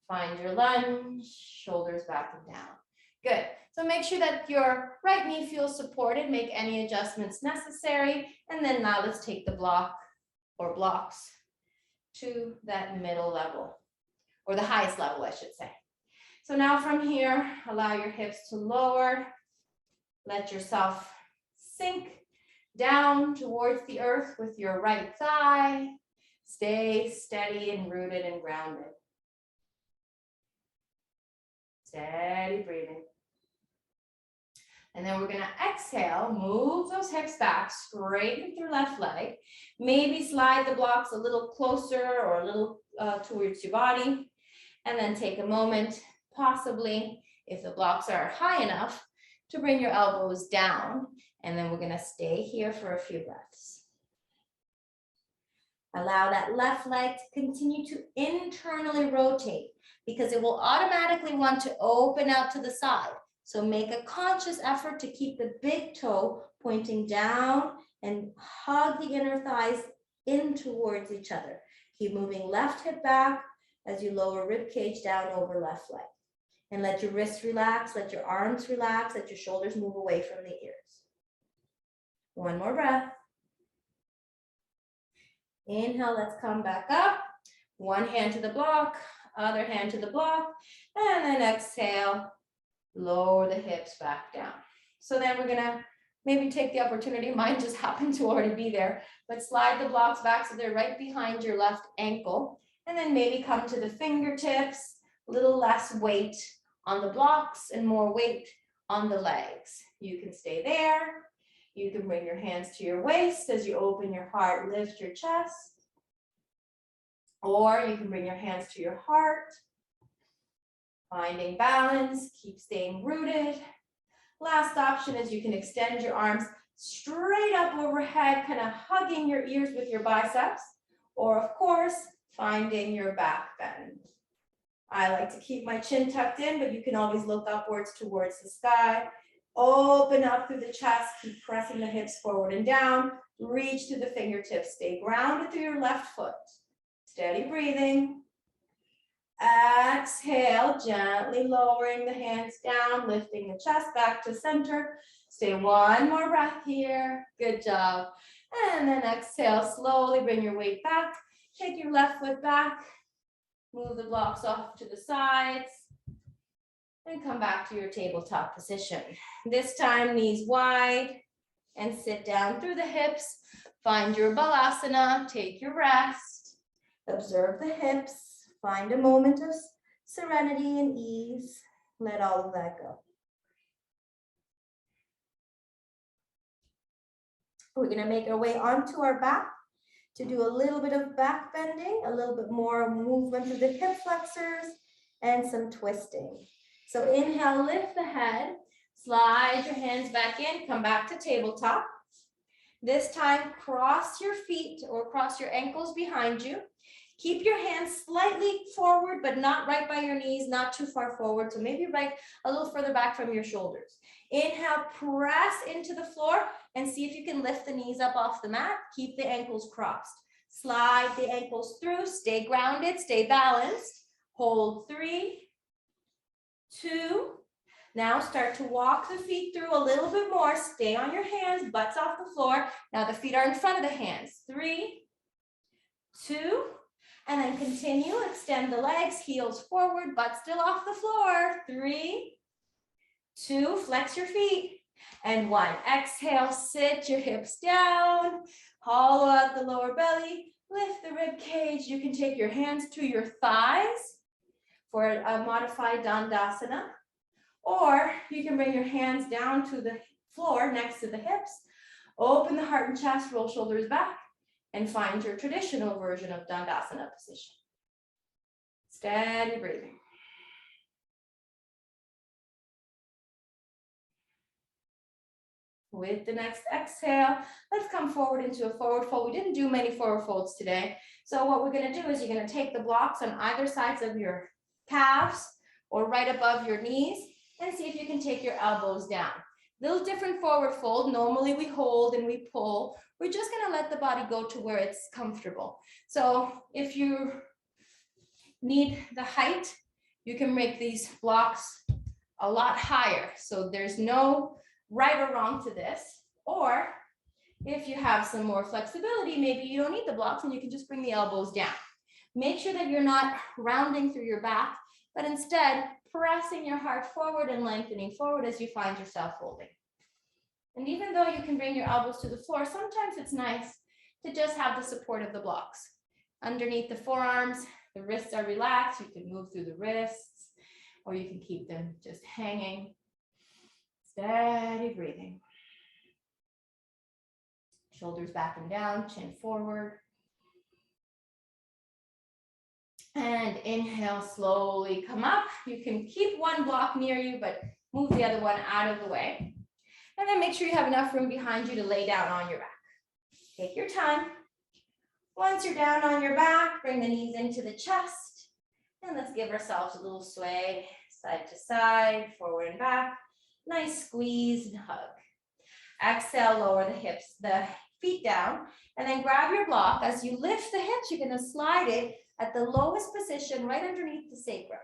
Find your lunge, shoulders back and down. Good. So make sure that your right knee feels supported. Make any adjustments necessary. And then now let's take the block or blocks to that middle level, or the highest level, I should say. So now from here, allow your hips to lower. Let yourself sink down towards the earth with your right thigh. Stay steady and rooted and grounded. Steady breathing. And then we're going to exhale, move those hips back, straighten through left leg. Maybe slide the blocks a little closer or a little towards your body. And then take a moment, possibly, if the blocks are high enough, to bring your elbows down. And then we're going to stay here for a few breaths. Allow that left leg to continue to internally rotate because it will automatically want to open out to the side. So make a conscious effort to keep the big toe pointing down and hug the inner thighs in towards each other. Keep moving left hip back as you lower rib cage down over left leg. And let your wrists relax, let your arms relax, let your shoulders move away from the ears. 1 more breath. Inhale, let's come back up. 1 hand to the block, other hand to the block, and then exhale. Lower the hips back down. So then we're gonna maybe take the opportunity, mine just happened to already be there, but slide the blocks back so they're right behind your left ankle. And then maybe come to the fingertips, a little less weight on the blocks and more weight on the legs. You can stay there. You can bring your hands to your waist as you open your heart, lift your chest. Or you can bring your hands to your heart. Finding balance, keep staying rooted. Last option is you can extend your arms straight up overhead, kind of hugging your ears with your biceps, or of course, finding your back bend. I like to keep my chin tucked in, but you can always look upwards towards the sky. Open up through the chest, keep pressing the hips forward and down. Reach through the fingertips, stay grounded through your left foot. Steady breathing. Exhale, gently lowering the hands down, lifting the chest back to center. Stay one more breath here. Good job. And then exhale, slowly bring your weight back. Take your left foot back. Move the blocks off to the sides. And come back to your tabletop position. This time, knees wide and sit down through the hips. Find your balasana, take your rest. Observe the hips. Find a moment of serenity and ease. Let all of that go. We're going to make our way onto our back to do a little bit of back bending, a little bit more movement through the hip flexors, and some twisting. So inhale, lift the head, slide your hands back in, come back to tabletop. This time, cross your feet or cross your ankles behind you. Keep your hands slightly forward, but not right by your knees, not too far forward. So maybe right a little further back from your shoulders. Inhale, press into the floor and see if you can lift the knees up off the mat. Keep the ankles crossed. Slide the ankles through, stay grounded, stay balanced. Hold 3, 2. Now start to walk the feet through a little bit more. Stay on your hands, butts off the floor. Now the feet are in front of the hands. 3, 2. And then continue, extend the legs, heels forward, butt still off the floor. 3, 2, flex your feet. And 1, exhale, sit your hips down, hollow out the lower belly, lift the rib cage. You can take your hands to your thighs for a modified Dandasana, or you can bring your hands down to the floor next to the hips, open the heart and chest, roll shoulders back, and find your traditional version of Dandasana position. Steady breathing. With the next exhale, let's come forward into a forward fold. We didn't do many forward folds today. So what we're going to do is you're going to take the blocks on either sides of your calves or right above your knees and see if you can take your elbows down. Little different forward fold. Normally we hold and we pull. We're just going to let the body go to where it's comfortable. So if you need the height, you can make these blocks a lot higher. So there's no right or wrong to this. Or if you have some more flexibility, maybe you don't need the blocks and you can just bring the elbows down. Make sure that you're not rounding through your back, but instead pressing your heart forward and lengthening forward as you find yourself folding. And even though you can bring your elbows to the floor, sometimes it's nice to just have the support of the blocks. Underneath the forearms, the wrists are relaxed. You can move through the wrists, or you can keep them just hanging. Steady breathing. Shoulders back and down, chin forward. And inhale, slowly come up. You can keep one block near you, but move the other one out of the way. And then make sure you have enough room behind you to lay down on your back. Take your time. Once you're down on your back, bring the knees into the chest. And let's give ourselves a little sway, side to side, forward and back. Nice squeeze and hug. Exhale, lower the hips, the feet down, and then grab your block. As you lift the hips, you're going to slide it at the lowest position right underneath the sacrum.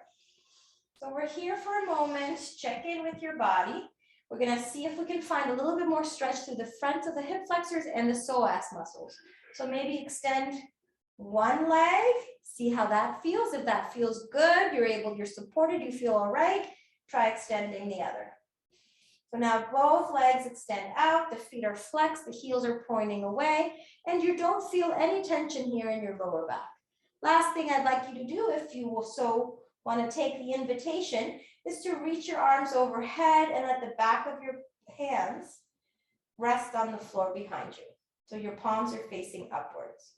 So we're here for a moment. Check in with your body. We're going to see if we can find a little bit more stretch through the front of the hip flexors and the psoas muscles. So maybe extend one leg, see how that feels. If that feels good, you're supported, you feel all right, try extending the other. So now both legs extend out, the feet are flexed, the heels are pointing away, and you don't feel any tension here in your lower back. Last thing I'd like you to do, if you will so want to take the invitation, is to reach your arms overhead and let the back of your hands rest on the floor behind you. So your palms are facing upwards.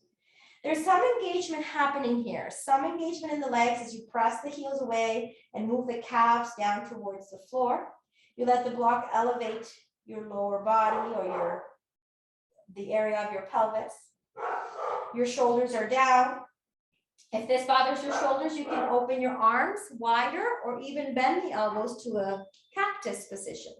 There's some engagement happening here, some engagement in the legs as you press the heels away and move the calves down towards the floor. You let the block elevate your lower body or the area of your pelvis. Your shoulders are down. If this bothers your shoulders, you can open your arms wider or even bend the elbows to a cactus position.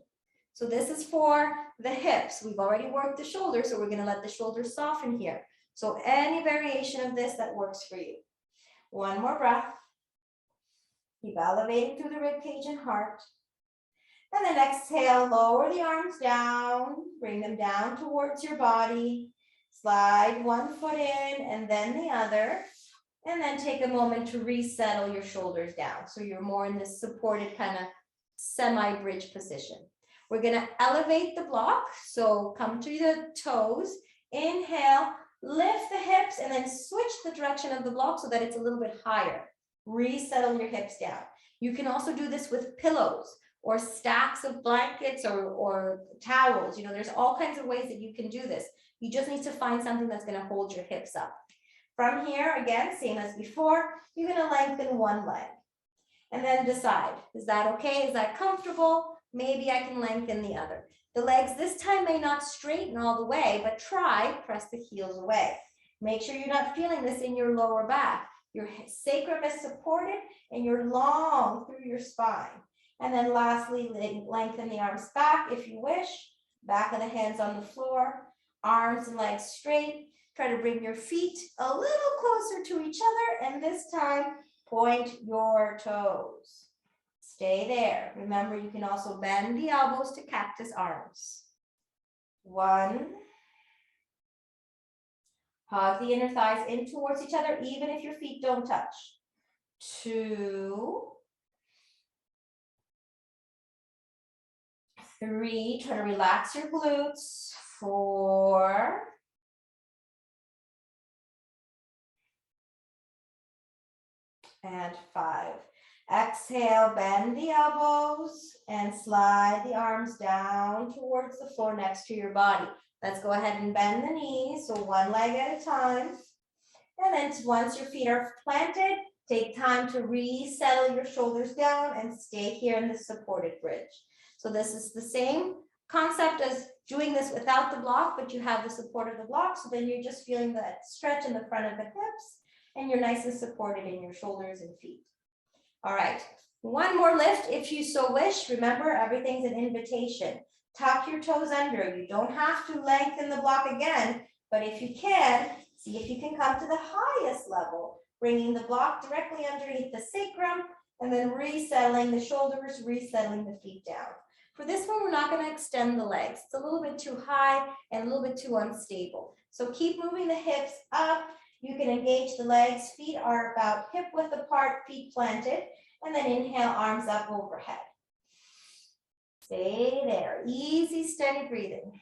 So this is for the hips. We've already worked the shoulders, so we're going to let the shoulders soften here. So any variation of this that works for you. One more breath. Keep elevating through the rib cage and heart. And then exhale, lower the arms down, bring them down towards your body. Slide one foot in and then the other. And then take a moment to resettle your shoulders down. So you're more in this supported kind of semi-bridge position. We're going to elevate the block. So come to the toes. Inhale, lift the hips, and then switch the direction of the block so that it's a little bit higher. Resettle your hips down. You can also do this with pillows or stacks of blankets or towels. You know, there's all kinds of ways that you can do this. You just need to find something that's going to hold your hips up. From here, again, same as before, you're going to lengthen one leg and then decide, is that okay? Is that comfortable? Maybe I can lengthen the other. The legs this time may not straighten all the way, but try, press the heels away. Make sure you're not feeling this in your lower back. Your sacrum is supported and you're long through your spine. And then lastly, lengthen the arms back if you wish. Back of the hands on the floor, arms and legs straight. Try to bring your feet a little closer to each other, and this time, point your toes. Stay there. Remember, you can also bend the elbows to cactus arms. 1. Hug the inner thighs in towards each other, even if your feet don't touch. 2. 3. Try to relax your glutes. 4. And 5. Exhale, bend the elbows and slide the arms down towards the floor next to your body. Let's go ahead and bend the knees, so one leg at a time. And then once your feet are planted, take time to resettle your shoulders down and stay here in the supported bridge. So this is the same concept as doing this without the block, but you have the support of the block, so then you're just feeling that stretch in the front of the hips, and you're nice and supported in your shoulders and feet. All right, one more lift if you so wish. Remember, everything's an invitation. Tuck your toes under. You don't have to lengthen the block again, but if you can, see if you can come to the highest level, bringing the block directly underneath the sacrum, and then resettling the shoulders, resettling the feet down. For this one, we're not going to extend the legs. It's a little bit too high and a little bit too unstable. So keep moving the hips up. You can engage the legs. Feet are about hip width apart, feet planted, and then inhale, arms up overhead. Stay there. Easy, steady breathing.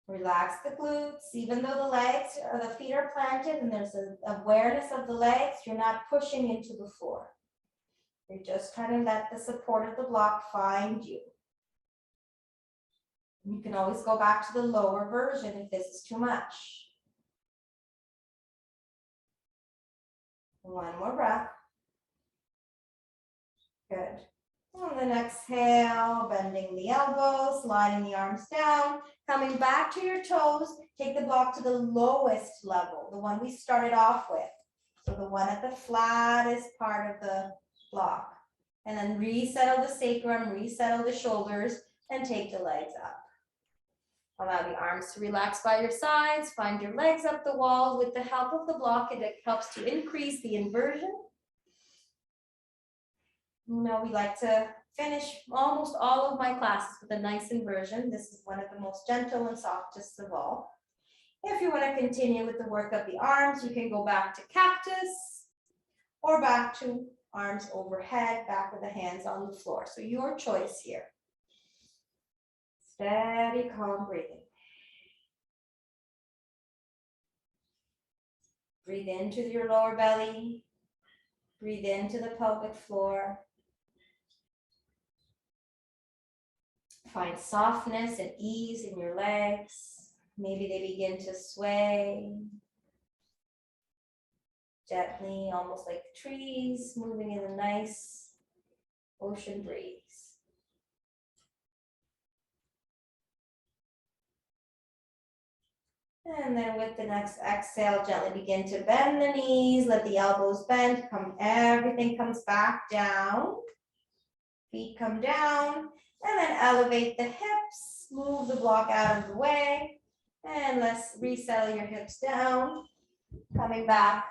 Relax the glutes. Even though the legs or the feet are planted and there's an awareness of the legs, you're not pushing into the floor. You're just trying to let the support of the block find you. You can always go back to the lower version if this is too much. One more breath. Good. And then exhale, bending the elbows, sliding the arms down, coming back to your toes. Take the block to the lowest level, the one we started off with. So the one at the flattest part of the block. And then resettle the sacrum, resettle the shoulders, and take the legs up. Allow the arms to relax by your sides. Find your legs up the wall. With the help of the block, it helps to increase the inversion. You know, we like to finish almost all of my classes with a nice inversion. This is one of the most gentle and softest of all. If you want to continue with the work of the arms, you can go back to cactus or back to arms overhead, back with the hands on the floor. So your choice here. Steady, calm breathing. Breathe into your lower belly. Breathe into the pelvic floor. Find softness and ease in your legs. Maybe they begin to sway. Gently, almost like trees, moving in a nice ocean breeze. And then with the next exhale, gently begin to bend the knees, let the elbows bend, everything comes back down. Feet come down, and then elevate the hips, move the block out of the way, and let's resettle your hips down, coming back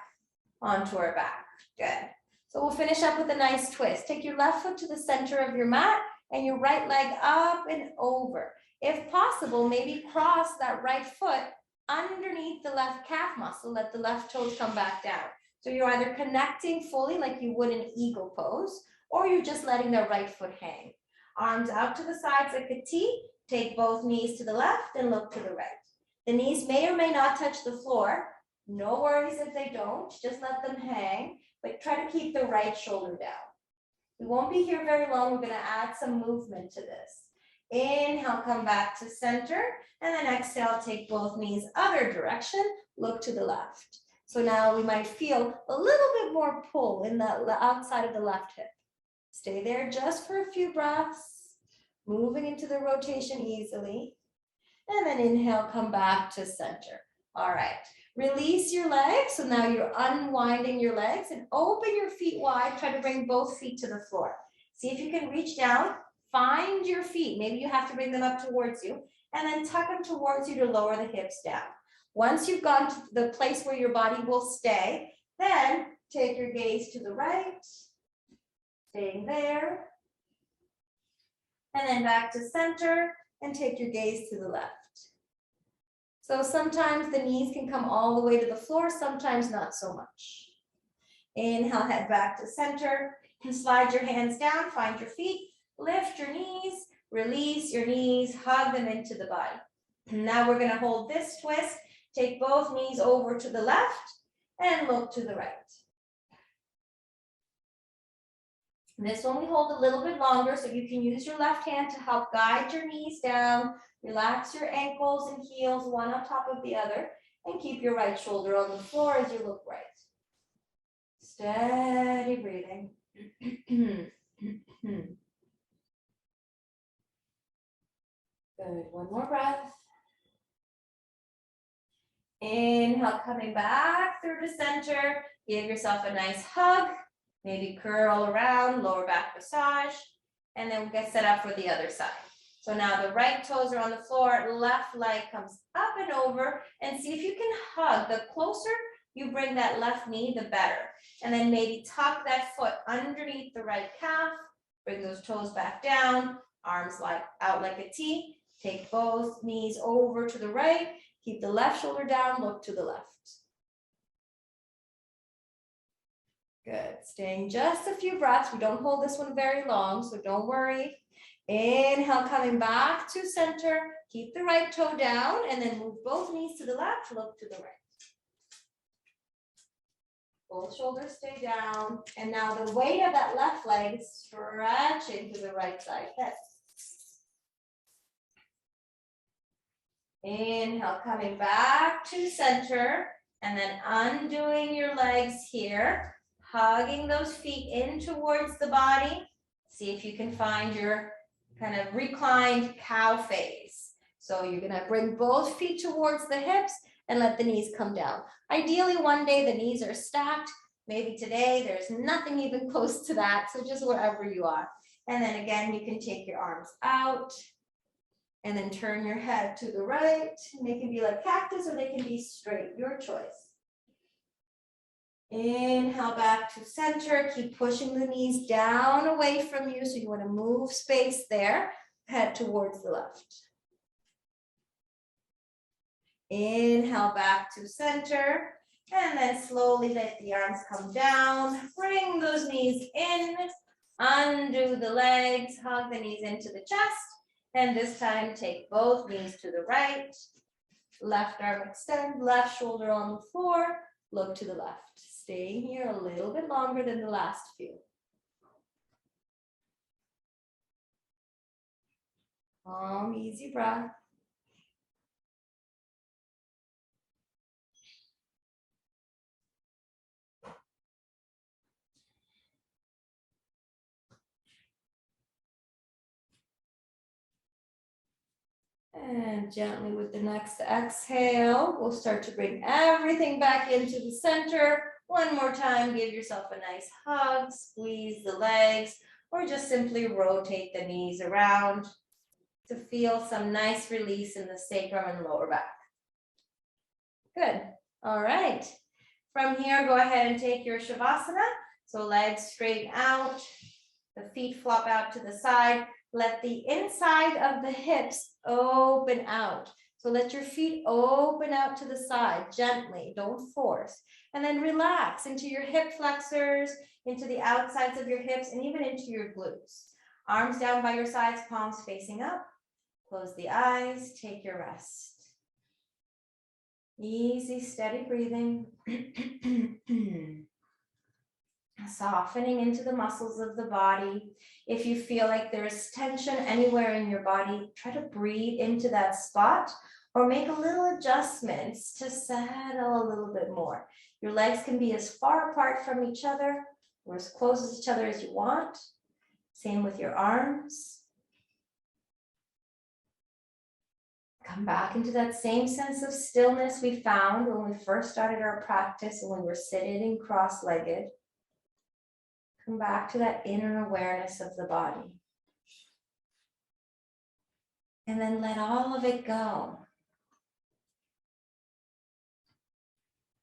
onto our back. Good. So we'll finish up with a nice twist. Take your left foot to the center of your mat and your right leg up and over. If possible, maybe cross that right foot underneath the left calf muscle, let the left toes come back down. So you're either connecting fully like you would in eagle pose, or you're just letting the right foot hang. Arms out to the sides like a T, take both knees to the left and look to the right. The knees may or may not touch the floor. No worries if they don't, just let them hang, but try to keep the right shoulder down. We won't be here very long, we're gonna add some movement to this. Inhale, come back to center, and then exhale, take both knees other direction, look to the left. So now we might feel a little bit more pull in the outside of the left hip. Stay there just for a few breaths, moving into the rotation easily. And then inhale, come back to center. All right, release your legs. So now you're unwinding your legs and open your feet wide. Try to bring both feet to the floor. See if you can reach down, find your feet. Maybe you have to bring them up towards you and then tuck them towards you to lower the hips down. Once you've gone to the place where your body will stay, then take your gaze to the right, staying there, and then back to center and take your gaze to the left. So sometimes the knees can come all the way to the floor, sometimes not so much. Inhale, head back to center, and slide your hands down, find your feet, lift your knees, release your knees, hug them into the body. Now we're gonna hold this twist, take both knees over to the left and look to the right. This one we hold a little bit longer, so you can use your left hand to help guide your knees down, relax your ankles and heels one on top of the other, and keep your right shoulder on the floor as you look right. Steady breathing. Good, one more breath. Inhale, coming back through the center. Give yourself a nice hug. Maybe curl around, lower back massage, and then we'll get set up for the other side. So now the right toes are on the floor, left leg comes up and over, and see if you can hug. The closer you bring that left knee, the better. And then maybe tuck that foot underneath the right calf, bring those toes back down, arms out like a T, take both knees over to the right, keep the left shoulder down, look to the left. Good, staying just a few breaths. We don't hold this one very long, so don't worry. Inhale, coming back to center. Keep the right toe down and then move both knees to the left, look to the right. Both shoulders stay down. And now the weight of that left leg is stretching to the right side. Good. Inhale, coming back to center and then undoing your legs here. Hugging those feet in towards the body. See if you can find your kind of reclined cow phase. So you're gonna bring both feet towards the hips and let the knees come down. Ideally, one day the knees are stacked. Maybe today there's nothing even close to that. So just wherever you are. And then again, you can take your arms out and then turn your head to the right. And they can be like cactus or they can be straight, your choice. Inhale back to center, keep pushing the knees down away from you. So you want to move space there, head towards the left. Inhale back to center, and then slowly let the arms come down. Bring those knees in, undo the legs, hug the knees into the chest, and this time take both knees to the right. Left arm extend, left shoulder on the floor, look to the left. Staying here a little bit longer than the last few. Calm, easy breath. And gently with the next exhale, we'll start to bring everything back into the center. One more time, give yourself a nice hug, squeeze the legs, or just simply rotate the knees around to feel some nice release in the sacrum and lower back. Good. All right. From here, go ahead and take your Shavasana. So legs straighten out, the feet flop out to the side. Let the inside of the hips open out. So let your feet open out to the side gently, don't force. And then relax into your hip flexors, into the outsides of your hips, and even into your glutes. Arms down by your sides, palms facing up. Close the eyes, take your rest. Easy, steady breathing. Softening into the muscles of the body. If you feel like there's tension anywhere in your body, try to breathe into that spot or make a little adjustments to settle a little bit more. Your legs can be as far apart from each other or as close as each other as you want. Same with your arms. Come back into that same sense of stillness we found when we first started our practice and when we were sitting cross-legged. Come back to that inner awareness of the body. And then let all of it go.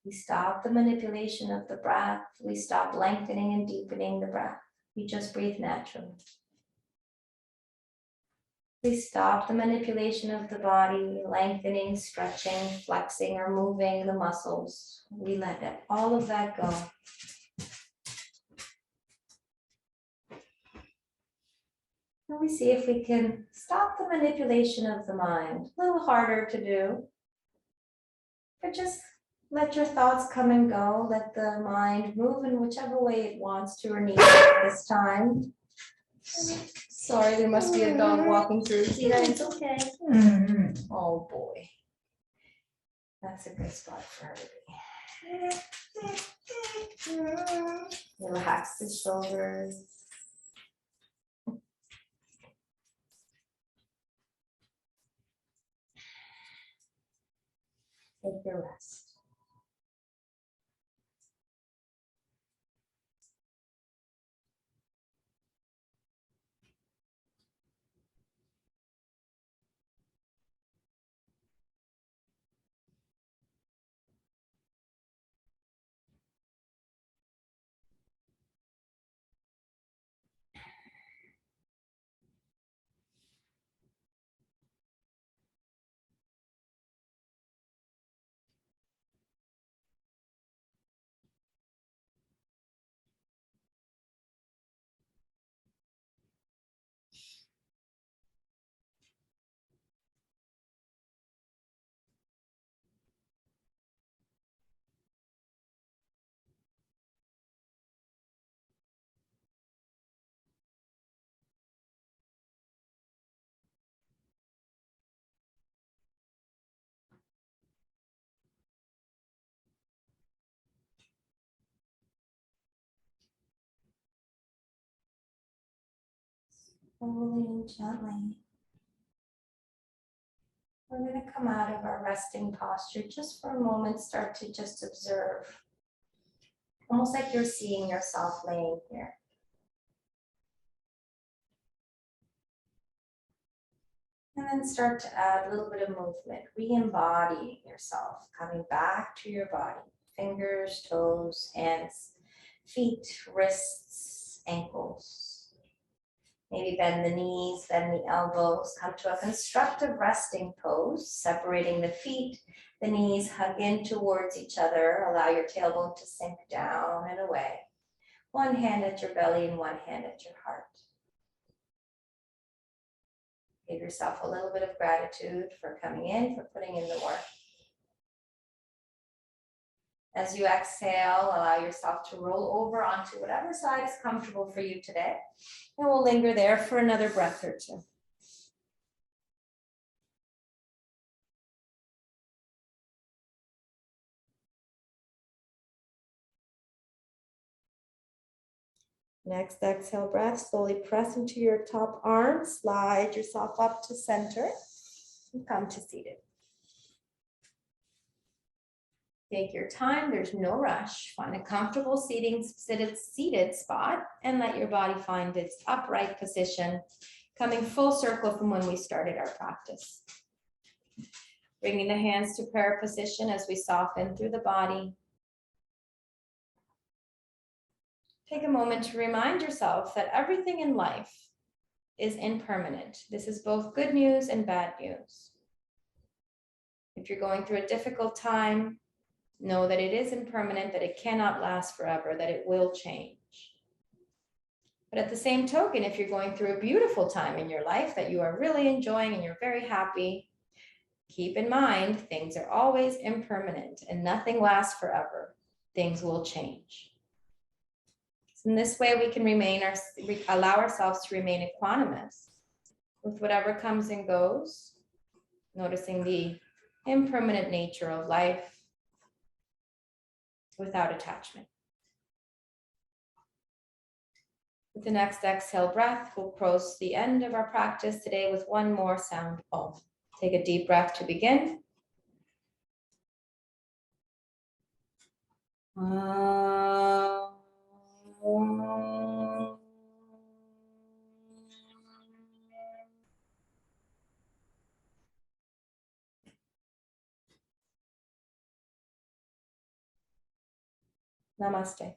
We stop the manipulation of the breath. We stop lengthening and deepening the breath. We just breathe naturally. We stop the manipulation of the body, lengthening, stretching, flexing, or moving the muscles. We let all of that go. And we see if we can stop the manipulation of the mind. A little harder to do, but just let your thoughts come and go. Let the mind move in whichever way it wants to or needs at this time. Sorry, there must be a dog walking through. See that? It's okay. Oh boy. That's a good spot for her to be. Relax the shoulders. Take your rest. Slowly and gently. We're going to come out of our resting posture just for a moment. Start to just observe. Almost like you're seeing yourself laying here. And then start to add a little bit of movement, re-embodying yourself, coming back to your body. Fingers, toes, hands, feet, wrists, ankles. Maybe bend the knees, bend the elbows, come to a constructive resting pose, separating the feet, the knees hug in towards each other. Allow your tailbone to sink down and away. One hand at your belly and one hand at your heart. Give yourself a little bit of gratitude for coming in, for putting in the work. As you exhale, allow yourself to roll over onto whatever side is comfortable for you today. And we'll linger there for another breath or two. Next exhale breath, slowly press into your top arm, slide yourself up to center. And come to seated. Take your time, there's no rush. Find a comfortable seated spot and let your body find its upright position, coming full circle from when we started our practice. Bringing the hands to prayer position as we soften through the body. Take a moment to remind yourself that everything in life is impermanent. This is both good news and bad news. If you're going through a difficult time, know that it is impermanent, that it cannot last forever, that it will change. But at the same token, if you're going through a beautiful time in your life that you are really enjoying and you're very happy, keep in mind, things are always impermanent and nothing lasts forever. Things will change. So in this way, we can allow ourselves to remain equanimous with whatever comes and goes, noticing the impermanent nature of life without attachment. With the next exhale breath, we'll close the end of our practice today with one more sound Om. Take a deep breath to begin. Namaste.